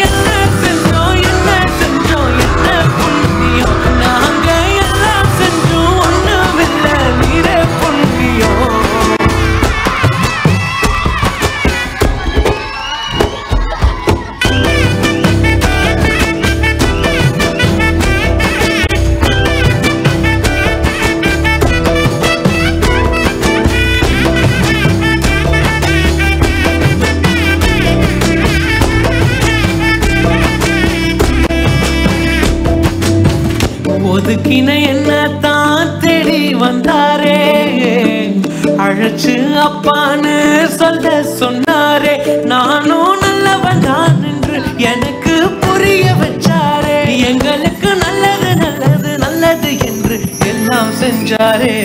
என்ன செஞ்சோம் என்ன செஞ்சோம் என்ன புண்ணியம் நாங்க எல்லாம் செஞ்சோம் ஒண்ணுமில்ல நீரே புண்ணியம். ஒதுக்கின என்ன தான் தேடி வந்தாரே அழைச்சு அப்பான்னு சொல்ல சொன்னாரே நானும் நல்லவன் தான் என்று எனக்கு புரிய வச்சாரே எங்களுக்கு நல்லது நல்லது நல்லது என்று எல்லாம் செஞ்சாரே.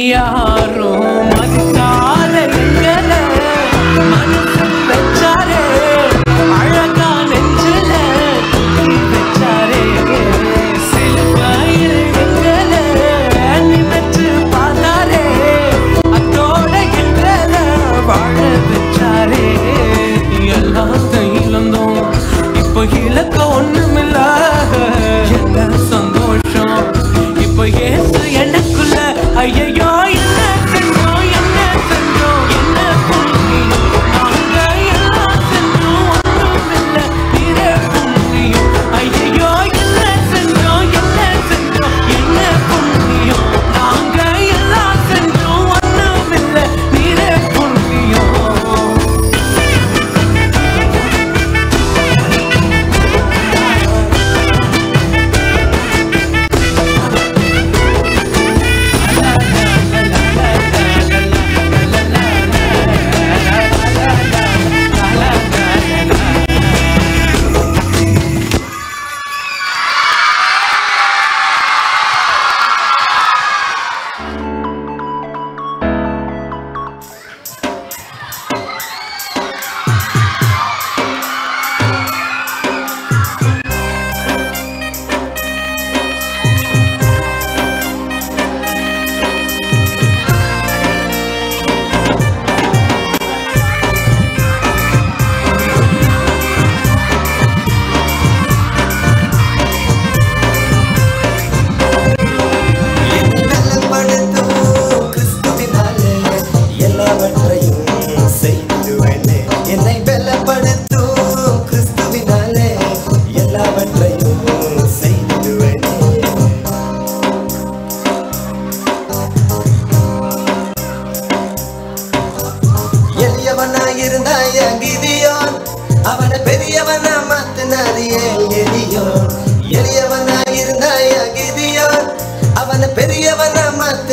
யாரும் மதிக்காத எங்களை மனசில் வச்சாரே அழகா நெஞ்சில தூக்கி வச்சாரே சிலுவையில் எங்களை நினைச்சு பார்த்தாரே அதோட எங்களை வாழ வச்சாரே. எல்லாம் கையிலந்தோம் இப்போ இலக்க ஒண்ணுமில்ல என்ன சந்தோஷம் இப்ப ஏசு எனக்குள்ள ஐயோ என்ன செஞ்சோம் என்ன செஞ்சோம்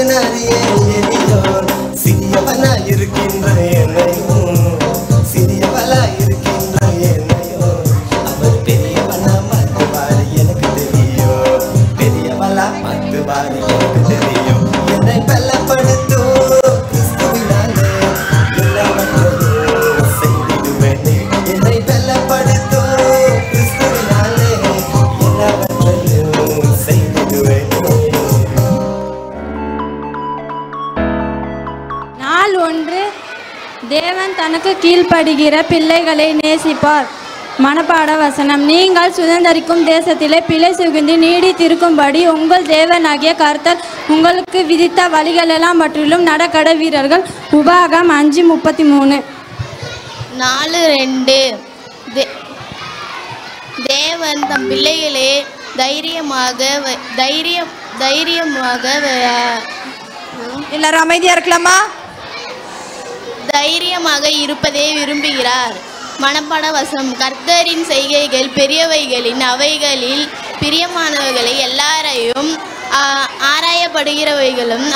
அதினாரியே எரியோர் சிறியவனா இருக்கின்ற என்னையும் சிறியவளா இருக்கின்ற என்னையும் அவர் பெரியவனா மாற்றுவார் எனக்கு தெரியும் பெரியவளா மாற்றுவார் எனக்கு தெரியும் என்னை பலப்படுத்தும் கிறிஸ்துவினாலே எல்லாவற்றையும் செய்திடுவேனே என்னை பலப்படுத்தும் கிறிஸ்துவினாலே எல்லாவற்றையும் செய்திடுவேனே. நாள் ஒன்று தேவன் தனக்கு கீழ்ப்படுகிற பிள்ளைகளை நேசிப்பார். மனப்பாட வசனம். நீங்கள் சுதந்தரிக்கும் தேசத்திலே பிழை சுகுந்தி நீடித்திருக்கும்படி உங்கள் தேவனாகிய கர்த்தர் உங்களுக்கு விதித்த வழிகளெல்லாம் மற்றிலும் நடக்கட வீரர்கள். உபாகம் 5:33. 4:2 தேவன் தம் பிள்ளைகளே தைரியமாக எல்லாரும் அமைதியா இருக்கலாமா? தைரியமாக இருப்பதை விரும்புகிறார். மனப்பாட வசனம். கர்த்தரின் செய்கைகள் பெரியவைகளின் அவைகளில் பிரியமானவைகளை எல்லாரையும் ஆராயப்படுகிறவைகளும்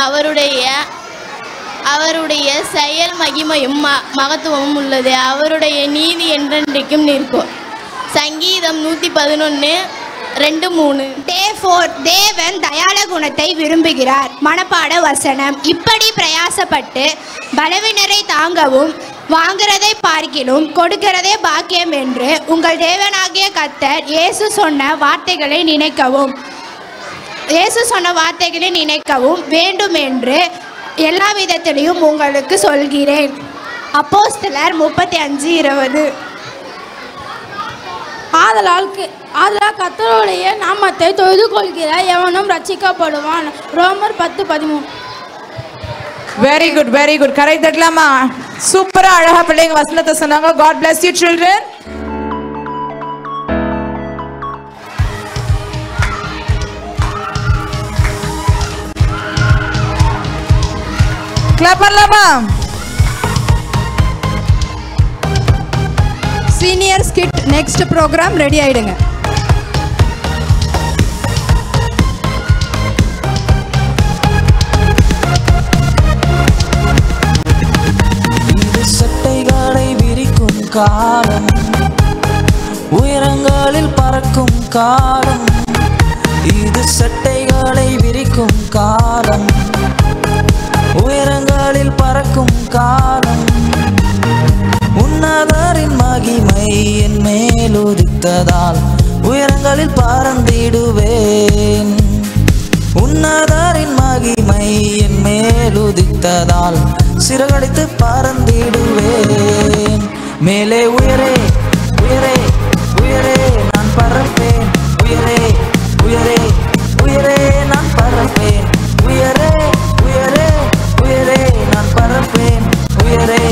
அவருடைய செயல் மகிமையும் மகத்துவமும் உள்ளது. அவருடைய நீதி என்றென்றைக்கும் நிற்கும். சங்கீதம் 111:2-3. தேவன் தயாள குணத்தை விரும்புகிறார். மனப்பாட வசனம். இப்படி பிரயாசப்பட்டு பலவினரை தாங்கவும் வாங்குறதை பார்க்கிலும் கொடுக்கிறதே பாக்கியம் என்று உங்கள் தேவனாகிய கர்த்தர் இயேசு சொன்ன வார்த்தைகளை நினைக்கவும் வேண்டும் என்று எல்லா விதத்திலையும் உங்களுக்கு சொல்கிறேன். அப்போஸ்தலர் 35:20. ஆதலால் கர்த்தருடைய நாமத்தை தொழுது கொள்கிற எவனும் ரட்சிக்கப்படுவான். ரோமர் 10:13. Very good very good. கரை தட்டலாமா? சூப்பரா அழகா பிள்ளைங்க வசனத்தை சொன்னாங்க. God bless you children. Clap பண்ணலாமா? Senior skit next program ready ஆயிடுங்க. சட்டைகளை விரிக்கும் காலம், உயரங்களில் பறக்கும் காலம். இது சட்டைகளை விரிக்கும் காலம், உயரங்களில் பறக்கும் காலம். உன்னதரின் மகிமை என் மேல் உதித்ததால் உயரங்களில் பறந்திடுவேன். உன்னதரின் மகிமை என் மேல் உதித்ததால் சிறகடித்து பறந்திடுவேன். மேலே உயரே உயரே உயரே நான் பறப்பேன். உயரே உயரே உயரே நான் பறப்பேன். உயரே உயரே உயரே நான் பறப்பேன். உயரே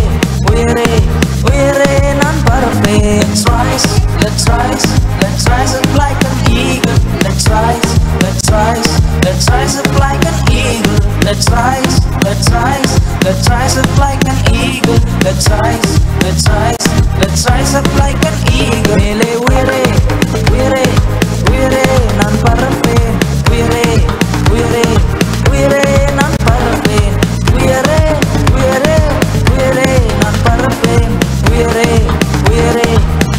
உயரே உயரே நான் பறப்பேன். Let's rise, let's rise up like an eagle. Let's rise, let's rise, let's rise up like an eagle. Let's rise, let's rise, let's rise up like an eagle. Let's rise, let's rise, let's rise up like an eagle. மேலே உயரே உயரே உயரே நான் பறப்பேன். உயரே உயரே உயரே நான் பறப்பேன். உயரே உயரே உயரே நான் பறப்பேன். உயரே உயரே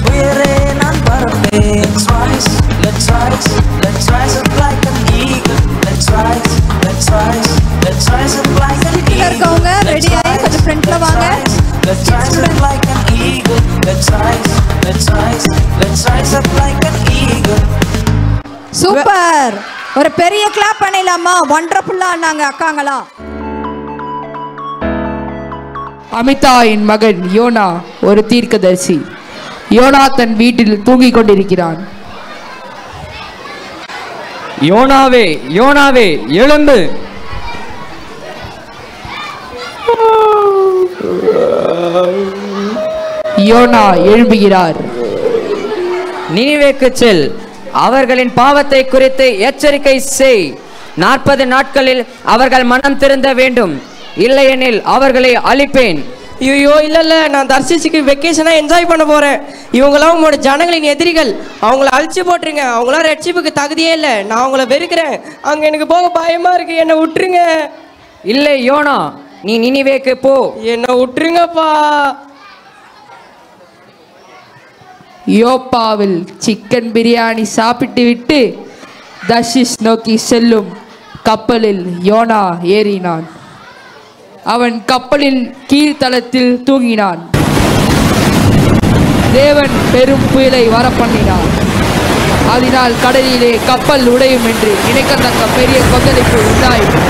உயரே நான் பறப்பேன். Let's rise, let's rise up like an eagle. Let's rise, let's rise, let's rise up like an eagle. இருக்கவங்க ready ஆயி கொஞ்சம் ஃப்ரண்ட்ல வாங்க. Let's rise up like an eagle. Let's rise, let's rise, let's rise up like an eagle. Super. ஒரு பெரிய clap பண்ணிடலாமா? வண்டர்ஃபுல்லா ஆனாங்க அக்காங்களா. அமிதாயின் மகன் யோனா ஒரு தீர்க்கதரிசி. யோனா தன் வீட்டில் தூங்கிக் கொண்டிருக்கிறான். யோனாவே யோனாவே எழும்பு. யோனா எழும்புகிறார். நினிவேக்கு செல், அவர்களின் பாவத்தை குறித்து எச்சரிக்கை செய். 40 நாட்களில் அவர்கள் மனம் திருந்த வேண்டும், இல்லையெனில் அவர்களை அழிப்பேன். ஐயோ இல்ல நான் தர்சிச்சுக்கு வெக்கேஷனா என்ஜாய் பண்ண போறேன். இவங்களாம் உங்களோட ஜனங்களின் எதிரிகள். அவங்கள அழிச்சு போட்டுருங்க. அவங்களாம் ரட்சிப்புக்கு தகுதியே இல்லை. நான் அவங்கள வெறுக்கிறேன். அங்க எனக்கு போக பயமா இருக்கு. என்னை விட்டுருங்க. இல்லை யோனா, நீ நினிவேக்கு போ. என்ன விட்டுருங்கப்பா. யோப்பாவில் சிக்கன் பிரியாணி சாப்பிட்டு விட்டு தர்ஷிஷ் நோக்கி செல்லும் கப்பலில் யோனா ஏறினான். அவன் கப்பலின் கீழ்த்தளத்தில் தூங்கினான். தேவன் பெரும் புயலை வரப்பண்ணினார். அதனால் கடலிலே கப்பல் உடையும் என்று நினைக்கத்தக்க பெரிய கொந்தளிப்பு உண்டாயிற்று.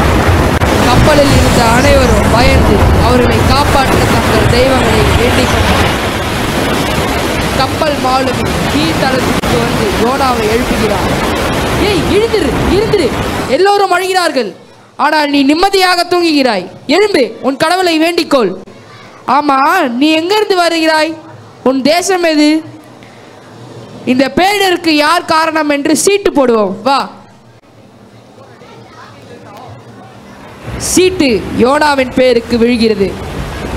கப்பலில் இருந்த அனைவரும் பயந்து அவர்களை காப்பாற்ற தங்கள் தெய்வங்களை வேண்டிக் கொண்டனர். கப்பல் மாலுமி கீழ்த்தளத்திற்கு வந்து யோனாவை எழுப்புகிறார். ஏய், எழுந்திரு, எல்லோரும் அழுகிறார்கள், ஆனால் நீ நிம்மதியாக தூங்குகிறாய். எழும்பு, உன் கடவுளை வேண்டிக்கொள். ஆமா, நீ எங்கிருந்து வருகிறாய்? உன் தேசம் எது? இந்த பேரிடருக்கு யார் காரணம் என்று சீட்டு போடுவோம், வா. சீட்டு யோனாவின் பேருக்கு விழுகிறது.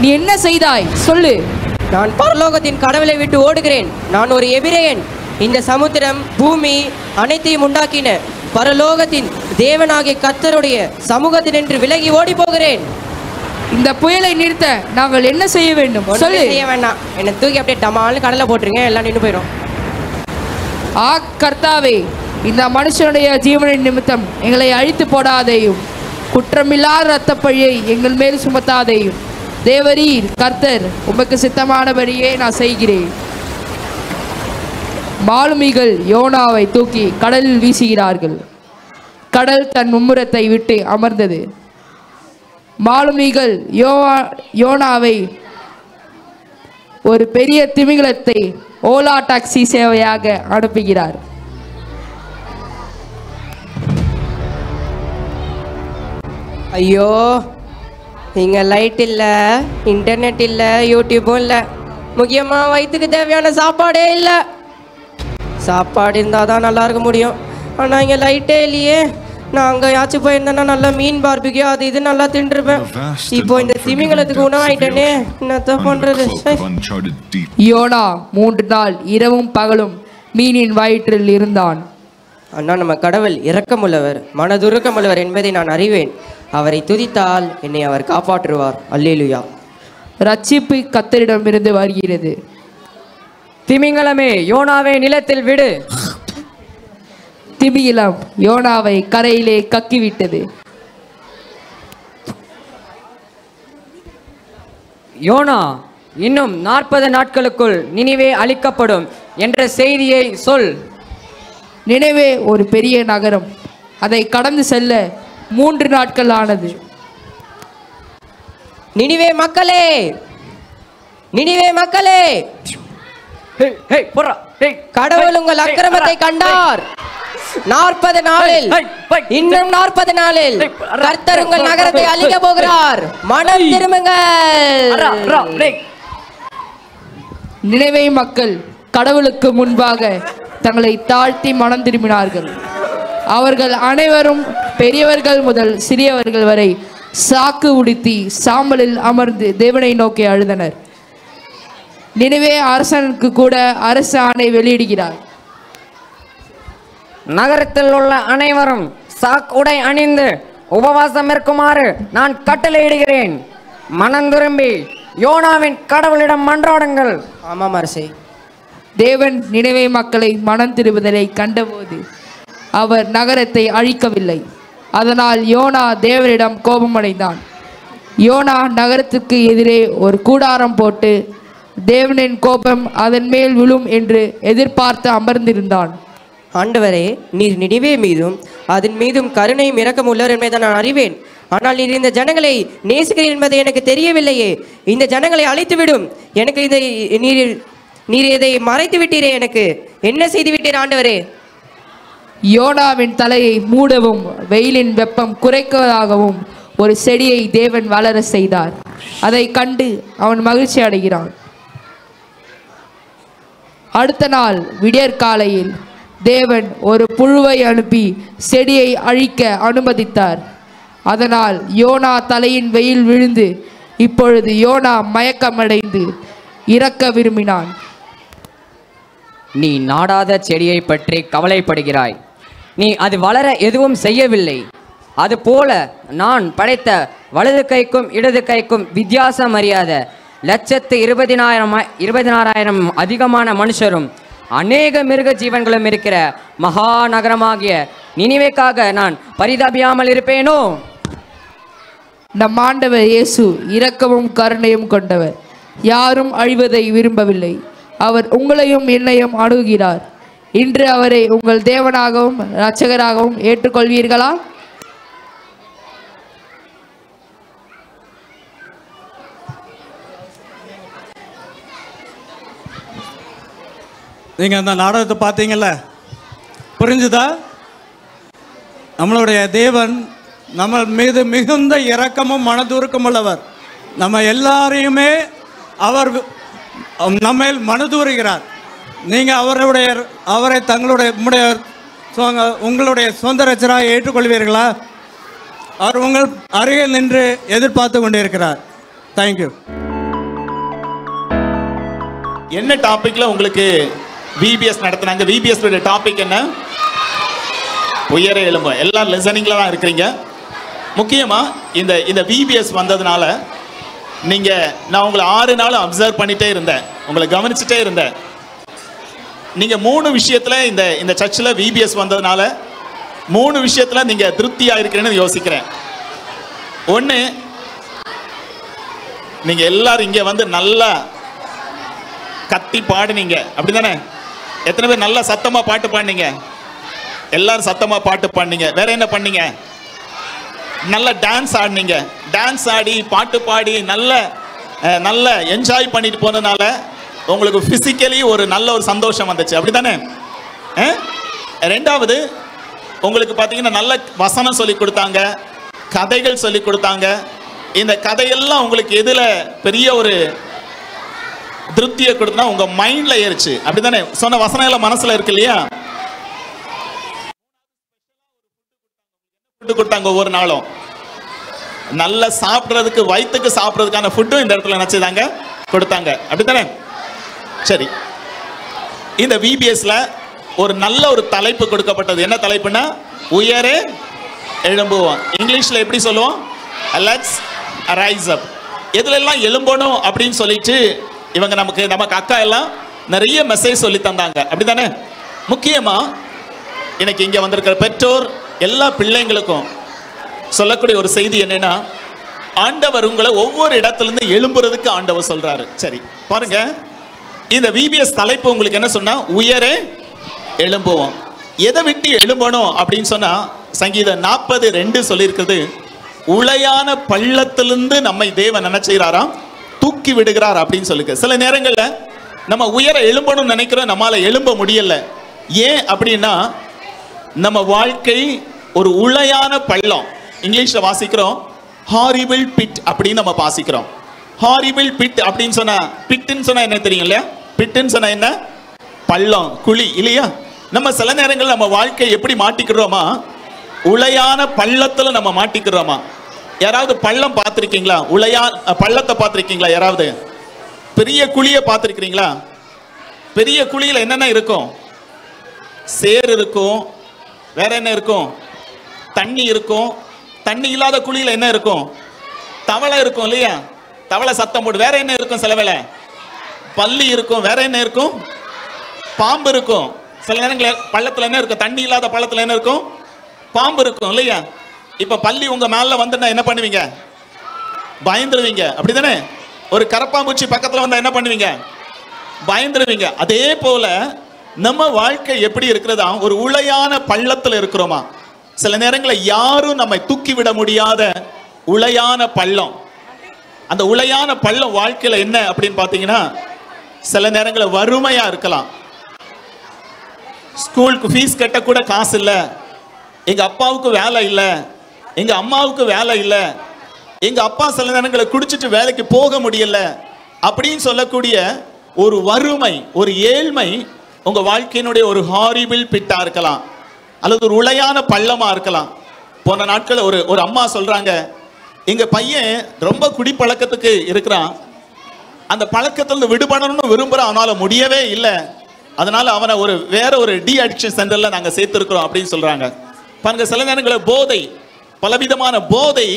நீ என்ன செய்தாய் சொல்லு. நான் பரலோகத்தின் கடவுளை விட்டு ஓடுகிறேன். நான் ஒரு எபிரேயன். இந்த சமுத்திரம், பூமி அனைத்தையும் உண்டாக்கின பரலோகத்தின் தேவனாகிய கர்த்தருடைய சமூகத்தினின்று விலகி ஓடி போகிறேன். இந்த புயலை நிறுத்த நாங்கள் என்ன செய்ய வேண்டும் சொல்லு. செய்ய வேண்டாம், என்னை தூக்கி அப்படியே டமால்னு கடலை போட்டுருங்க, எல்லாம் நின்று போயிடும். ஆ கர்த்தாவே, இந்த மனுஷனுடைய ஜீவனின் நிமித்தம் எங்களை அழித்து போடாதேயும், குற்றமில்லாத இரத்த பழியை எங்கள் மேல் சுமத்தாதேயும். தேவரீர் கர்த்தர், உமக்கு சித்தமானபடியே நான் செய்கிறேன். மாலுமிகள் யோனாவை தூக்கி கடலில் வீசுகிறார்கள். கடல் தன் மும்முரத்தை விட்டு அமர்ந்தது. மாலுமிகள் யோனாவை ஒரு பெரிய திமிங்கலத்தை ஓலா டாக்ஸி சேவையாக அனுப்புகிறார். ஐயோ, இங்கே லைட் இல்லை, இன்டர்நெட் இல்லை, யூடியூப்பும் இல்லை, முக்கியமாக வயிற்றுக்கு தேவையான சாப்பாடே இல்லை. சாப்பாடு இருந்தால் தான் நல்லா இருக்க முடியும். ஆனால் இங்கே லைட்டே இல்லையே. நான் அங்கே யாச்சும் போயிருந்தேன்னா நல்லா மீன் பார்பிக்யூ அது இது நல்லா தின்றுருப்பேன். இப்போ இந்த திமிங்கலத்துக்கு உணவாயிட்டேனே, என்னத்த பண்ணுறது? யோனா 3 நாள் இரவும் பகலும் மீனின் வயிற்றில் இருந்தான். அண்ணா, நம்ம கடவுள் இரக்கமுள்ளவர், மனதுருக்கமுள்ளவர் என்பதை நான் அறிவேன். அவரை துதித்தால் என்னை அவர் காப்பாற்றுவார். அல்லேலூயா. ரட்சிப்பு கர்த்தரிடமிருந்து வருகிறது. திமிங்கலமே, யோனாவை நிலத்தில் விடு. திமிங்கலம் யோனாவை கரையிலே கக்கிவிட்டது. யோனா, இன்னும் 40 நாட்களுக்குள் நினிவே அழிக்கப்படும் என்ற செய்தியை சொல். நினைவே ஒரு பெரிய நகரம். அதை கடந்து செல்ல 3 நாட்கள் ஆனது. நினிவே மக்களே, நினிவே மக்களே, கடவுள் உங்கள் அக்கிரமத்தை கண்டார். 40 நாளில், இன்னும் 40 நாளில் கர்த்தர் உங்கள் நகரத்தை அழிக்க போகிறார். மனம் திரும்புங்கள். நினைவே மக்கள் கடவுளுக்கு முன்பாக தங்களை தாழ்த்தி மனம் திரும்பினார்கள். அவர்கள் அனைவரும், பெரியவர்கள் முதல் சிறியவர்கள் வரை, சாக்கு உடுத்தி சாம்பலில் அமர்ந்து தேவனை நோக்கி அழுதனர். நினைவே அரசனுக்கு கூட அரசு ஆணை வெளியிடுகிறார். நகரத்தில் உள்ள அனைவரும் சாக் உடை அணிந்து உபவாசம் இருக்குமாறு நான் கட்டளையிடுகிறேன். மனம் திரும்பி யோனாவின் கடவுளிடம் மன்றாடுங்கள். ஆமாம் அரசே. தேவன் நினைவே மக்களை மனம் திரும்புதலை கண்டபோது அவர் நகரத்தை அழிக்கவில்லை. அதனால் யோனா தேவனிடம் கோபமடைந்தான். யோனா நகரத்துக்கு எதிரே ஒரு கூடாரம் போட்டு தேவனின் கோபம் அதன் மேல் விழும் என்று எதிர்பார்த்து அமர்ந்திருந்தான். ஆண்டவரே, நீர் நினிவே மீதும் அதன் மீதும் கருணையும் இரக்கம் உள்ளவர் என்பதை நான் அறிவேன். ஆனால் நீர் இந்த ஜனங்களை நேசிக்கிறீர் என்பதை எனக்கு தெரியவில்லையே. இந்த ஜனங்களை அழைத்துவிடும். எனக்கு இதை நீர் இதை மறைத்து விட்டீரே. எனக்கு என்ன செய்து விட்டீர் ஆண்டவரே? யோனாவின் தலையை மூடவும் வெயிலின் வெப்பம் குறைப்பதாகவும் ஒரு செடியை தேவன் வளர செய்தார். அதை கண்டு அவன் மகிழ்ச்சி அடைகிறான். அடுத்த நாள் விடியற்காலையில் தேவன் ஒரு புழுவை அனுப்பி செடியை அழிக்க அனுமதித்தார். அதனால் யோனா தலையின் வெயில் விழுந்து, இப்பொழுது யோனா மயக்கமடைந்து இறக்க விரும்பினான். நீ நாடாத செடியை பற்றி கவலைப்படுகிறாய். நீ அது வளர எதுவும் செய்யவில்லை. அதுபோல நான் படைத்த வலது கைக்கும் இடது கைக்கும் வித்தியாசம் அறியாத 1,20,000 அதிகமான மனுஷரும் அநேக மிருக ஜீவன்களும் இருக்கிற மகா நகரமாகிய நினிவேக்காக நான் பரிதாபியாமல் இருப்பேனோ? நம் ஆண்டவர் இயேசு இரக்கமும் கருணையும் கொண்டவர், யாரும் அழிவதை விரும்பவில்லை. அவர் உங்களையும் என்னையும் அணுகுகிறார். இன்று அவரை உங்கள் தேவனாகவும் இரட்சகராகவும் ஏற்றுக்கொள்வீர்களா? நீங்கள் அந்த நாடகத்தை பார்த்தீங்கல்ல, புரிஞ்சுதா? நம்மளுடைய தேவன் நம்ம மீது மிகுந்த இரக்கமும் மனதுருக்கம் உள்ளவர். நம்ம எல்லாரையுமே அவர் நம்மேல் மனதுருகிறார். நீங்கள் அவரை உங்களுடைய சொந்த ரட்சகராக ஏற்றுக்கொள்வீர்களா? அவர் உங்கள் அருகில் நின்று எதிர்பார்த்து கொண்டிருக்கிறார். தேங்க்யூ. என்ன டாபிக்ல உங்களுக்கு விபிஎஸ் நடத்துனாங்க? விபிஎஸ் டாபிக் என்ன? உயர எழும்பு. எல்லாம் லிசனிங்ல தான் இருக்கிறீங்க. முக்கியமா இந்த விபிஎஸ் வந்ததுனால நான் உங்களை 6 நாள் அப்சர்வ் பண்ணிட்டே இருந்தேன், உங்களை கவனிச்சுட்டே இருந்தேன். நீங்க 3 விஷயத்துல இந்த சர்ச்சில் விபிஎஸ் வந்ததுனால 3 விஷயத்துல நீங்க திருப்தியா இருக்கிறேன்னு யோசிக்கிறேன். ஒன்று, நீங்க எல்லாரும் இங்க வந்து நல்லா கத்தி பாடுனீங்க, அப்படிதானே? எத்தனை பேர் நல்லா சத்தமா பாட்டு பாடுனீங்க? எல்லாரும் சத்தமா பாட்டு பாடுனீங்க. வேற என்ன பண்ணீங்க? நல்ல டான்ஸ் ஆடினீங்க. டான்ஸ் ஆடி பாட்டு பாடி நல்ல என்ஜாய் பண்ணிட்டு போனதுனால உங்களுக்கு பிசிக்கலி ஒரு நல்ல ஒரு சந்தோஷம் வந்துச்சு, அப்படிதானே? ரெண்டாவது, உங்களுக்கு பார்த்தீங்கன்னா நல்ல வசனம் சொல்லி கொடுத்தாங்க, கதைகள் சொல்லி கொடுத்தாங்க. இந்த கதையெல்லாம் உங்களுக்கு எதுல பெரிய ஒரு திருப்தியை கொடுத்தா உங்க மைண்ட்ல ஏறிச்சு, அப்படிதானே? சொன்ன வசனம் எல்லாம் மனசுல இருக்கு இல்லையா? ஃபுட்டு கொடுத்தாங்க. ஒவ்வொரு நாளும் நல்ல சாப்பிட்றதுக்கு, வயிற்றுக்கு சாப்பிட்றதுக்கான ஃபுட்டும் இந்த இடத்துல நினைச்சதாங்க கொடுத்தாங்க, அப்படித்தானே? சரி, இந்த விபிஎஸ்ல ஒரு நல்ல ஒரு தலைப்பு கொடுக்கப்பட்டது. என்ன தலைப்புன்னா உயரே எழும்புவோம். இங்கிலீஷ்ல எப்படி சொல்லுவோம்? லெட்ஸ் ரைஸ் அப். எதுல எல்லாம் எழும்பணும் அப்படின்னு சொல்லிட்டு இவங்க நமக்கு அக்கா எல்லாம் நிறைய மெசேஜ் சொல்லி தந்தாங்க, அப்படித்தானே? முக்கியமா இன்னைக்கு இங்க வந்திருக்கிற பெற்றோர் எல்லா பிள்ளைங்களுக்கும் சொல்லக்கூடிய ஒரு செய்தி என்னன்னா, ஆண்டவர் உங்களை ஒவ்வொரு இடத்துல இருந்து எழும்புறதுக்கு ஆண்டவர் சொல்றாரு. சரி பாருங்க, இந்த விபிஎஸ் தலைப்பு உங்களுக்கு என்ன சொன்னா உயரே எழும்புவோம். எதை விட்டு எழும்பணும் அப்படின்னு சொன்னா சங்கீதம் 40:2 சொல்லியிருக்கிறது, உளையான பள்ளத்திலிருந்து நம்மை தேவன் நினைச்சுகிறாராம், தூக்கி விடுகிறார் அப்படின்னு சொல்லுங்க. சில நேரங்கள்ல நம்ம உயர எழும்பணும்னு நினைக்கிறோம், நம்மளால எழும்ப முடியல. ஏன் அப்படின்னா நம்ம வாழ்க்கை ஒரு உளையான பள்ளம். இங்கிலீஷ்ல வாசிக்கிறோம் ஹாரிபிள் பிட் அப்படின்னு நம்ம வாசிக்கிறோம். ஹாரிபிள் பிட் அப்படின்னு சொன்னா, பிட்னு சொன்னா என்ன தெரியும் இல்லையா? பிட்னு சொன்னா என்ன? பள்ளம், குழி இல்லையா? நம்ம சில நேரங்கள் நம்ம வாழ்க்கை எப்படி மாட்டிக்கிறோமா, உளையான பள்ளத்துல நம்ம மாட்டிக்கிறோமா? யாராவது பள்ளம் பார்த்திருக்கீங்களா? பள்ளத்தை பார்த்திருக்கீங்களா? யாராவது பெரிய குழியை பார்த்திருக்கிறீங்களா? பெரிய குழியில என்னென்ன இருக்கும்? சேர் இருக்கும், வேற என்ன இருக்கும்? தண்ணி இருக்கும். தண்ணி இல்லாத குழியில என்ன இருக்கும்? தவளை இருக்கும் இல்லையா? தவளை சத்தம் போடு. வேற என்ன இருக்கும்? சில வேளை பல்லி இருக்கும். வேற என்ன இருக்கும்? பாம்பு இருக்கும். சில நேரங்களில் பள்ளத்துல என்ன இருக்கும்? தண்ணி இல்லாத பள்ளத்துல என்ன இருக்கும்? பாம்பு இருக்கும் இல்லையா? இப்ப பள்ளி உங்க மேல வந்துன்னா என்ன பண்ணுவீங்க? பயந்துருவீங்க, அப்படிதானே? ஒரு கரப்பாம்பூச்சி பக்கத்துல வந்தா என்ன பண்ணுவீங்க? பயந்துருவீங்க. அதே போல நம்ம வாழ்க்கை எப்படி இருக்கிறதா? ஒரு உளையான பள்ளத்துல இருக்கிறோமா? சில நேரங்களில் யாரும் நம்மை தூக்கி விட முடியாத உளையான பள்ளம். அந்த உளையான பள்ளம் வாழ்க்கையில என்ன அப்படின்னு பாத்தீங்கன்னா, சில நேரங்களில் வறுமையா இருக்கலாம். ஸ்கூலுக்கு ஃபீஸ் கட்ட கூட காசு இல்லை, எங்க அப்பாவுக்கு வேலை இல்லை, எங்க அம்மாவுக்கு வேலை இல்லை, எங்க அப்பா சில நேரங்களை குடிச்சிட்டு வேலைக்கு போக முடியல அப்படின்னு சொல்லக்கூடிய ஒரு வறுமை, ஒரு ஏழ்மை உங்க வாழ்க்கையினுடைய ஒரு ஹாரிபிள் பிட்டா இருக்கலாம், அல்லது ஒரு உளையான பள்ளமா இருக்கலாம். போன நாட்கள் ஒரு அம்மா சொல்றாங்க, எங்க பையன் ரொம்ப குடிப்பழக்கத்துக்கு இருக்கிறான், அந்த பழக்கத்திலிருந்து விடுபடணும்னு விரும்புறான், அவனால முடியவே இல்லை, அதனால அவனை வேற ஒரு டி அடிக்ஷன் சென்டர்ல நாங்க சேர்த்திருக்கிறோம் அப்படின்னு சொல்றாங்க. பாருங்க, சில நேரங்களில் போதை பலவிதமான போதை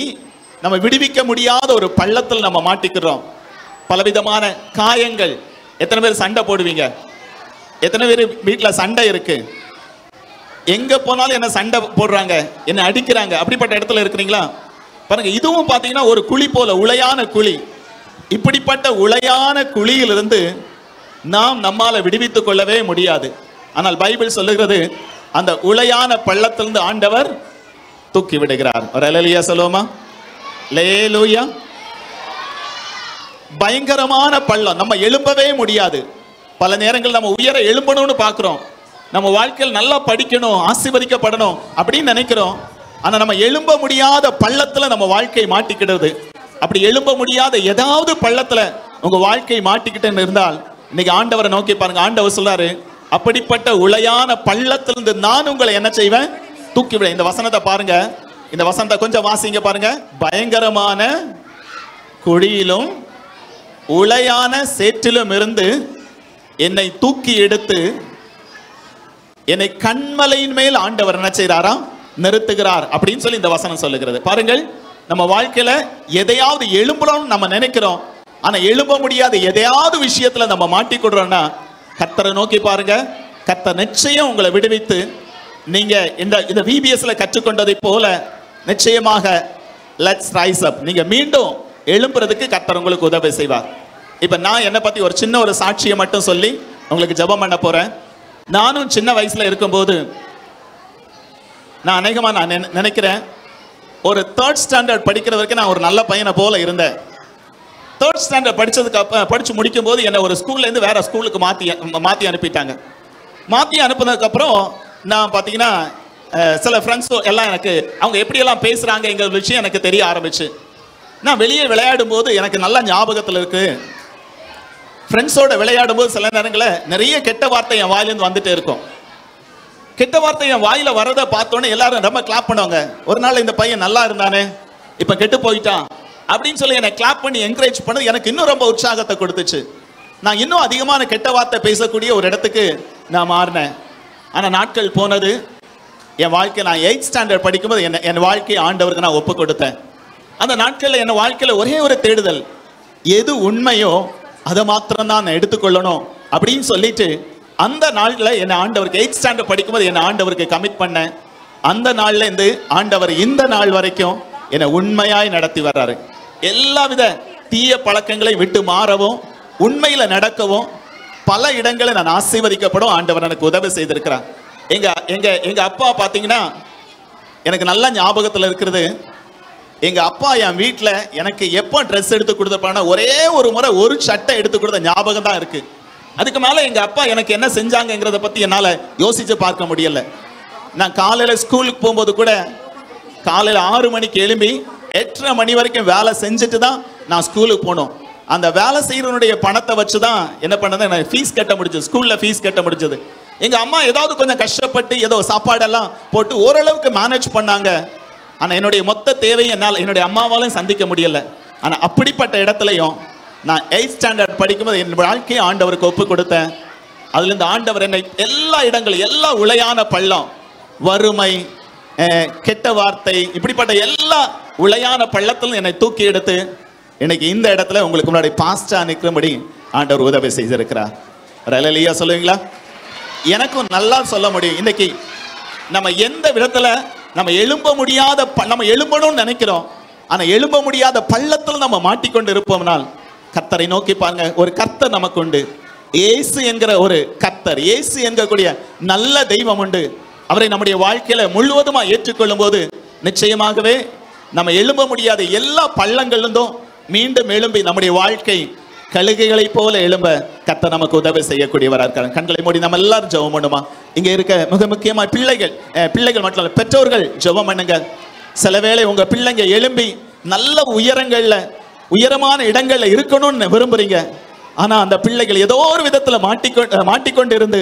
நம்ம விடுவிக்க முடியாத ஒரு பள்ளத்தில் நம்ம மாட்டிக்கிறோம். பலவிதமான காயங்கள். எத்தனை பேர் சண்டை போடுவீங்க? எத்தனை பேர் வீட்டில் சண்டை இருக்கு? எங்க போனாலும் என்ன சண்டை போடுறாங்க, என்ன அடிக்கிறாங்க, அப்படிப்பட்ட இடத்துல இருக்கிறீங்களா? பாருங்க, இதுவும் பார்த்தீங்கன்னா ஒரு குழி போல, உளையான குழி. இப்படிப்பட்ட உளையான குழியிலிருந்து நாம் நம்மால விடுவித்துக் கொள்ளவே முடியாது. ஆனால் பைபிள் சொல்லுகிறது, அந்த உளையான பள்ளத்திலிருந்து ஆண்டவர் தூக்கி விடுகிறார். ஒரு அல்லேலூயா சொல்லுவோமா? அல்லேலூயா. பயங்கரமான பள்ளம், நம்ம எழும்பவே முடியாது. பல நேரங்கள் நம்ம உயர எழும்பணும்னு பார்க்கிறோம், நம்ம வாழ்க்கையில் நல்லா படிக்கணும், ஆசீர்வதிக்கப்படணும் அப்படின்னு நினைக்கிறோம். ஆனா நம்ம எழும்ப முடியாத பள்ளத்துல நம்ம வாழ்க்கை மாட்டிக்கிடுது. அப்படி எழும்ப முடியாத ஏதாவது பள்ளத்துல உங்க வாழ்க்கை மாட்டிக்கிட்டேன்னு இருந்தால் இன்னைக்கு ஆண்டவரை நோக்கி பாருங்க. ஆண்டவர் சொல்றாரு, அப்படிப்பட்ட உளையான பள்ளத்திலிருந்து நான் உங்களை என்ன செய்வேன்? தூக்கி விட. இந்த வசனத்தை பாருங்க, இந்த வசனத்தை கொஞ்சம் வாசிங்க பாருங்க. பயங்கரமான குழியிலும் உளையான சேற்றிலும் இருந்து என்னை தூக்கி எடுத்து என்னை கண்மலையின் மேல் ஆண்டவர் என்ன செய்றாரா? நிறுத்துகிறார் அப்படின்னு சொல்லி இந்த வசனம் சொல்லுகிறது. பாருங்கள், நம்ம வாழ்க்கையில எதையாவது எழும்பணும்னு நம்ம நினைக்கிறோம், ஆனா எழும்ப முடியாத எதையாவது விஷயத்துல நம்ம மாட்டிக்கொடுறோம்னா கர்த்தரை நோக்கி பாருங்க. கர்த்தர் நிச்சயம் உங்களை விடுவித்து நீங்க இந்த VBSல கற்றுக்கொண்டதை போல நிச்சயமாக லெட்ஸ் ரைஸ் அப், நீங்க மீண்டும் எழும்புறதுக்கு கர்த்தர் உங்களுக்கு உதவி செய்வார். இப்ப நான் என்னை பத்தி ஒரு சின்ன ஒரு சாட்சியை மட்டும் சொல்லி உங்களுக்கு ஜெபம் பண்ண போறேன். நானும் சின்ன வயசுல இருக்கும்போது நான் அநேகமா நான் நினைக்கிறேன் ஒரு 3rd ஸ்டாண்டர்ட் படிக்கிற வரைக்கும் நான் ஒரு நல்ல பையனை போல இருந்தேன். 3rd ஸ்டாண்டர்ட் படிச்சு முடிக்கும் போது என்னை ஒரு ஸ்கூல்ல இருந்து வேற ஸ்கூலுக்கு மாத்தி அனுப்பிட்டாங்க. மாத்தி அனுப்புனதுக்கு அப்புறம் நான் பாத்தீங்கன்னா சில ஃப்ரெண்ட்ஸ் எல்லாம் எனக்கு அவங்க எப்படியெல்லாம் பேசுறாங்கிற விஷயம் எனக்கு தெரிய ஆரம்பிச்சு. நான் வெளியே விளையாடும் போது எனக்கு நல்ல ஞாபகத்தில் இருக்கு, ஃப்ரெண்ட்ஸோட விளையாடும் போது சில நேரங்களில் நிறைய கெட்ட வார்த்தை என் வாயிலிருந்து வந்துட்டே இருக்கும். கெட்ட வார்த்தை என் வாயில வரதை பார்த்தோன்னே எல்லாரும் ரொம்ப கிளாப் பண்ணுவாங்க. ஒரு நாள் இந்த பையன் நல்லா இருந்தானே, இப்ப கெட்டு போயிட்டான் அப்படின்னு சொல்லி என்னை கிளாப் பண்ணி என்கரேஜ் பண்ணது எனக்கு இன்னும் ரொம்ப உற்சாகத்தை கொடுத்துச்சு. நான் இன்னும் அதிகமான கெட்ட வார்த்தை பேசக்கூடிய ஒரு இடத்துக்கு நான் மாறினேன். ஆனா நாட்கள் போனது, என் வாழ்க்கை நான் 8th ஸ்டாண்டர்ட் படிக்கும்போது என் வாழ்க்கையை ஆண்டவருக்கு நான் ஒப்பு கொடுத்தேன். அந்த நாட்களில் என் வாழ்க்கையில ஒரே ஒரு தேடுதல், எது உண்மையோ அதை மாத்திரம் தான் நான் எடுத்துக்கொள்ளணும் அப்படின்னு சொல்லிட்டு அந்த நாள்ல என்ன ஆண்டவருக்கு 8th ஸ்டாண்டர்ட் படிக்கும்போது என்ன ஆண்டவருக்கு கமிட் பண்ணேன். அந்த நாள்ல இருந்து ஆண்டவர் இந்த நாள் வரைக்கும் என்னை உண்மையாய் நடத்தி வர்றாரு. எல்லாவித தீய பழக்கங்களை விட்டு மாறவும் உண்மையில நடக்கவும் பல இடங்களை நான் ஆசீர்வதிக்கப்படும் ஆண்டவர் எனக்கு உதவி செய்திருக்கிறார். எங்க அப்பா பாத்தீங்கன்னா எனக்கு நல்ல ஞாபகத்துல இருக்கிறது, எங்க அப்பா என் வீட்டில் எனக்கு எப்போ ட்ரெஸ் எடுத்து கொடுத்தப்பானா ஒரே ஒரு முறை ஒரு சட்டை எடுத்து கொடுத்த ஞாபகம் தான் இருக்கு. அதுக்கு மேல எங்க அப்பா எனக்கு என்ன செஞ்சாங்கிறத பத்தி என்னால யோசிச்சு பார்க்க முடியல. நான் காலையில ஸ்கூலுக்கு போகும்போது கூட காலையில 6 மணிக்கு எழும்பி 8:30 மணி வரைக்கும் வேலை செஞ்சுட்டு தான் நான் ஸ்கூலுக்கு போனோம். அந்த வேலை செய்யறவனுடைய பணத்தை வச்சு தான் என்ன பண்ணது, எனக்கு ஃபீஸ் கட்ட முடிஞ்சது, ஸ்கூல்ல ஃபீஸ் கட்ட முடிஞ்சது. எங்க அம்மா ஏதாவது கொஞ்சம் கஷ்டப்பட்டு ஏதோ சாப்பாடெல்லாம் போட்டு ஓரளவுக்கு மேனேஜ் பண்ணாங்க. ஆனா என்னுடைய மொத்த தேவையை என்னால் என்னுடைய அம்மாவாலும் சந்திக்க முடியல. ஆனா அப்படிப்பட்ட இடத்துலையும் நான் 8th ஸ்டாண்டர்ட் படிக்கும்போது என் வாழ்க்கையை ஆண்டவருக்கு ஒப்பு கொடுத்தேன். அதுல இருந்து ஆண்டவர் என்னை எல்லா இடங்களும், எல்லா உளையான பள்ளம், வறுமை, கெட்ட வார்த்தை, இப்படிப்பட்ட எல்லா உளையான பள்ளத்திலும் என்னை தூக்கி எடுத்து இன்னைக்கு இந்த இடத்துல உங்களுக்கு முன்னாடி பாஸ்டா நிற்கும்படி ஆண்டவர் உதவி செய்திருக்கிறார். அல்லேலூயா சொல்லுவீங்களா? எனக்கும் நல்லா சொல்ல முடியும். இன்னைக்கு நம்ம எந்த விதத்துல நம்ம எழும்ப முடியாத, நம்ம எழும்பணும்னு நினைக்கிறோம், ஆனா எழும்ப முடியாத பள்ளத்தில் நம்ம மாட்டிக்கொண்டு இருப்போம்னால் கர்த்தரை நோக்கி பாருங்க. ஒரு கர்த்தர் நமக்கு உண்டு, இயேசு என்கிற ஒரு கர்த்தர், இயேசு என்கக்கூடிய நல்ல தெய்வம் உண்டு. அவரை நம்முடைய வாழ்க்கையில முழுவதுமா ஏற்றுக்கொள்ளும் போது நிச்சயமாகவே நம்ம எழும்ப முடியாத எல்லா பள்ளங்களிலிருந்தும் மீண்டும் எழும்பி நம்முடைய வாழ்க்கை கழுகைகளை போல எழும்ப கர்த்தர் நமக்கு உதவி செய்யக்கூடியவராக இருக்காங்க. கண்களை மூடி நம்ம எல்லாரும் ஜெபம் பண்ணுமா? இங்க இருக்க மிக முக்கியமா பிள்ளைகள் மட்டும் இல்ல, பெற்றோர்கள் ஜெபம் பண்ணுங்க. சில வேளை உங்க பிள்ளைங்க எழும்பி நல்ல உயரங்கள்ல, உயரமான இடங்கள்ல இருக்கணும்னு விரும்புறீங்க. ஆனா அந்த பிள்ளைகள் ஏதோ ஒரு விதத்துல மாட்டிக்கொண்டு இருந்து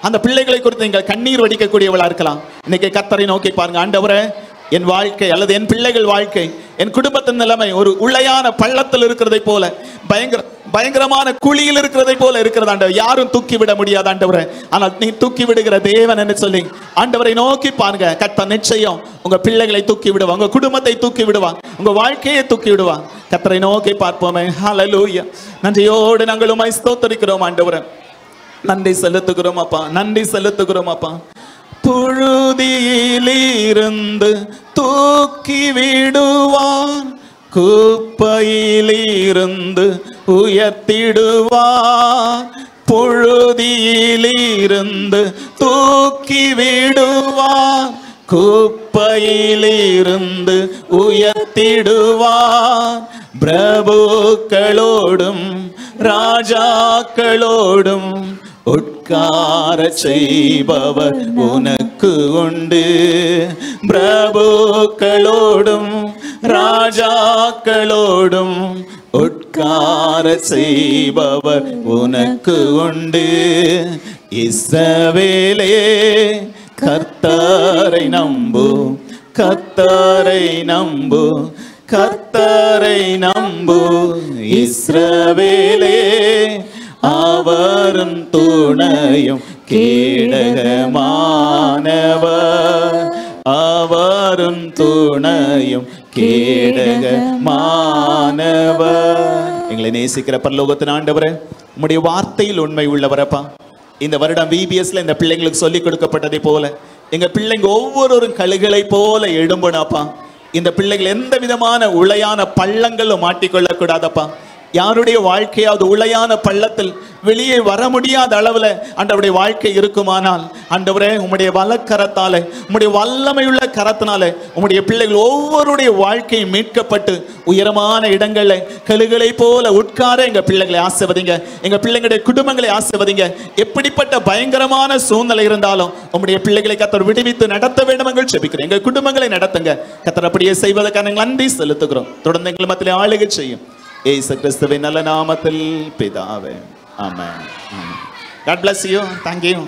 அந்த பிள்ளைகளை குறித்து நீங்கள் கண்ணீர் வடிக்கக்கூடியவளா இருக்கலாம். இன்னைக்கு கர்த்தரை நோக்கி பாருங்க. ஆண்டவரே, என் வாழ்க்கை அல்லது என் பிள்ளைகள் வாழ்க்கை, என் குடும்பத்தின் நிலைமை ஒரு உளையான பள்ளத்தில் இருக்கிறதை போல, பயங்கரமான குழியில் இருக்கிறதை போல இருக்கிறது ஆண்டவர். யாரும் தூக்கி விட முடியாது ஆண்டவரே. ஆனால் நீ தூக்கி விடுகிற தேவன் என்று சொல்லி ஆண்டவரை நோக்கி பாருங்க. கர்த்தர் நிச்சயம் உங்க பிள்ளைகளை தூக்கி விடுவாங்க, உங்க குடும்பத்தை தூக்கி விடுவாங்க, உங்க வாழ்க்கையை தூக்கி விடுவாங்க. கர்த்தரை நோக்கி பார்ப்போமே. ஹல்லேலூயா. நன்றியோடு நாங்கள் உம்மை ஸ்தோத்திரிக்கிறோம் ஆண்டவரே. நன்றி செலுத்துகிறோம் அப்பா, நன்றி செலுத்துகிறோம் அப்பா. புழுதியிலிருந்து தூக்கி விடுவான், குப்பையிலிருந்து உயர்த்திடுவான். புழுதியிலிருந்து தூக்கி விடுவான், குப்பையிலிருந்து உயர்த்திடுவான். பிரபுக்களோடும் ராஜாக்களோடும் உட்கார செய்பவர் உனக்கு உண்டு. பிரபுக்களோடும் ராஜாக்களோடும் உட்கார செய்பவர் உனக்கு உண்டு. இஸ்ரவேலே கர்த்தரை நம்பு, கர்த்தரை நம்பு, கர்த்தரை நம்பு. இஸ்ரவேலே அவரும் துணையும் கேடகமானவர், அவரும் துணையும் கேடகமானவர். எங்களை நேசிக்கிற பரலோகத்தின் ஆண்டவரே, உம்முடைய வார்த்தையில் உண்மை உள்ளவரப்பா. இந்த வருடம் VBSல இந்த பிள்ளைங்களுக்கு சொல்லிக் கொடுக்கப்பட்டதை போல எங்க பிள்ளைங்க ஒவ்வொரு கழுகளை போல எழும்புனாப்பா. இந்த பிள்ளைகள் எந்த விதமான உளையான பள்ளங்களும் மாட்டிக்கொள்ள கூடாதப்பா. யாருடைய வாழ்க்கையாவது உளையான பள்ளத்தில் வெளியே வர முடியாத அளவுல ஆண்டவருடைய வாழ்க்கை இருக்குமானால் ஆண்டவரே உம்முடைய வலக்கரத்தாலே, உம்முடைய வல்லமையுள்ள கரத்தினாலே உம்முடைய பிள்ளைகள் ஒவ்வொருடைய வாழ்க்கையை மீட்கப்பட்டு உயரமான இடங்கள்ல கழுகளை போல உட்கார எங்க பிள்ளைகளை ஆசீர்வதிங்க, எங்க பிள்ளைங்களுடைய குடும்பங்களை ஆசீர்வதிங்க. எப்படிப்பட்ட பயங்கரமான சூழ்நிலை இருந்தாலும் உம்முடைய பிள்ளைகளை கர்த்தர் விடுவித்து நடத்த வேண்டும் என்று ஜெபிக்கிறேன். எங்க குடும்பங்களை நடத்துங்க கர்த்தர். அப்படியே செய்வதற்கான நன்றி செலுத்துகிறோம். தொடர்ந்து எங்கள் மத்தியிலே ஆளுகை செய்யும் இயேசு கிறிஸ்துவின் நல்ல நாமத்தில் பிதாவே. ஆமென். God bless you. Thank you.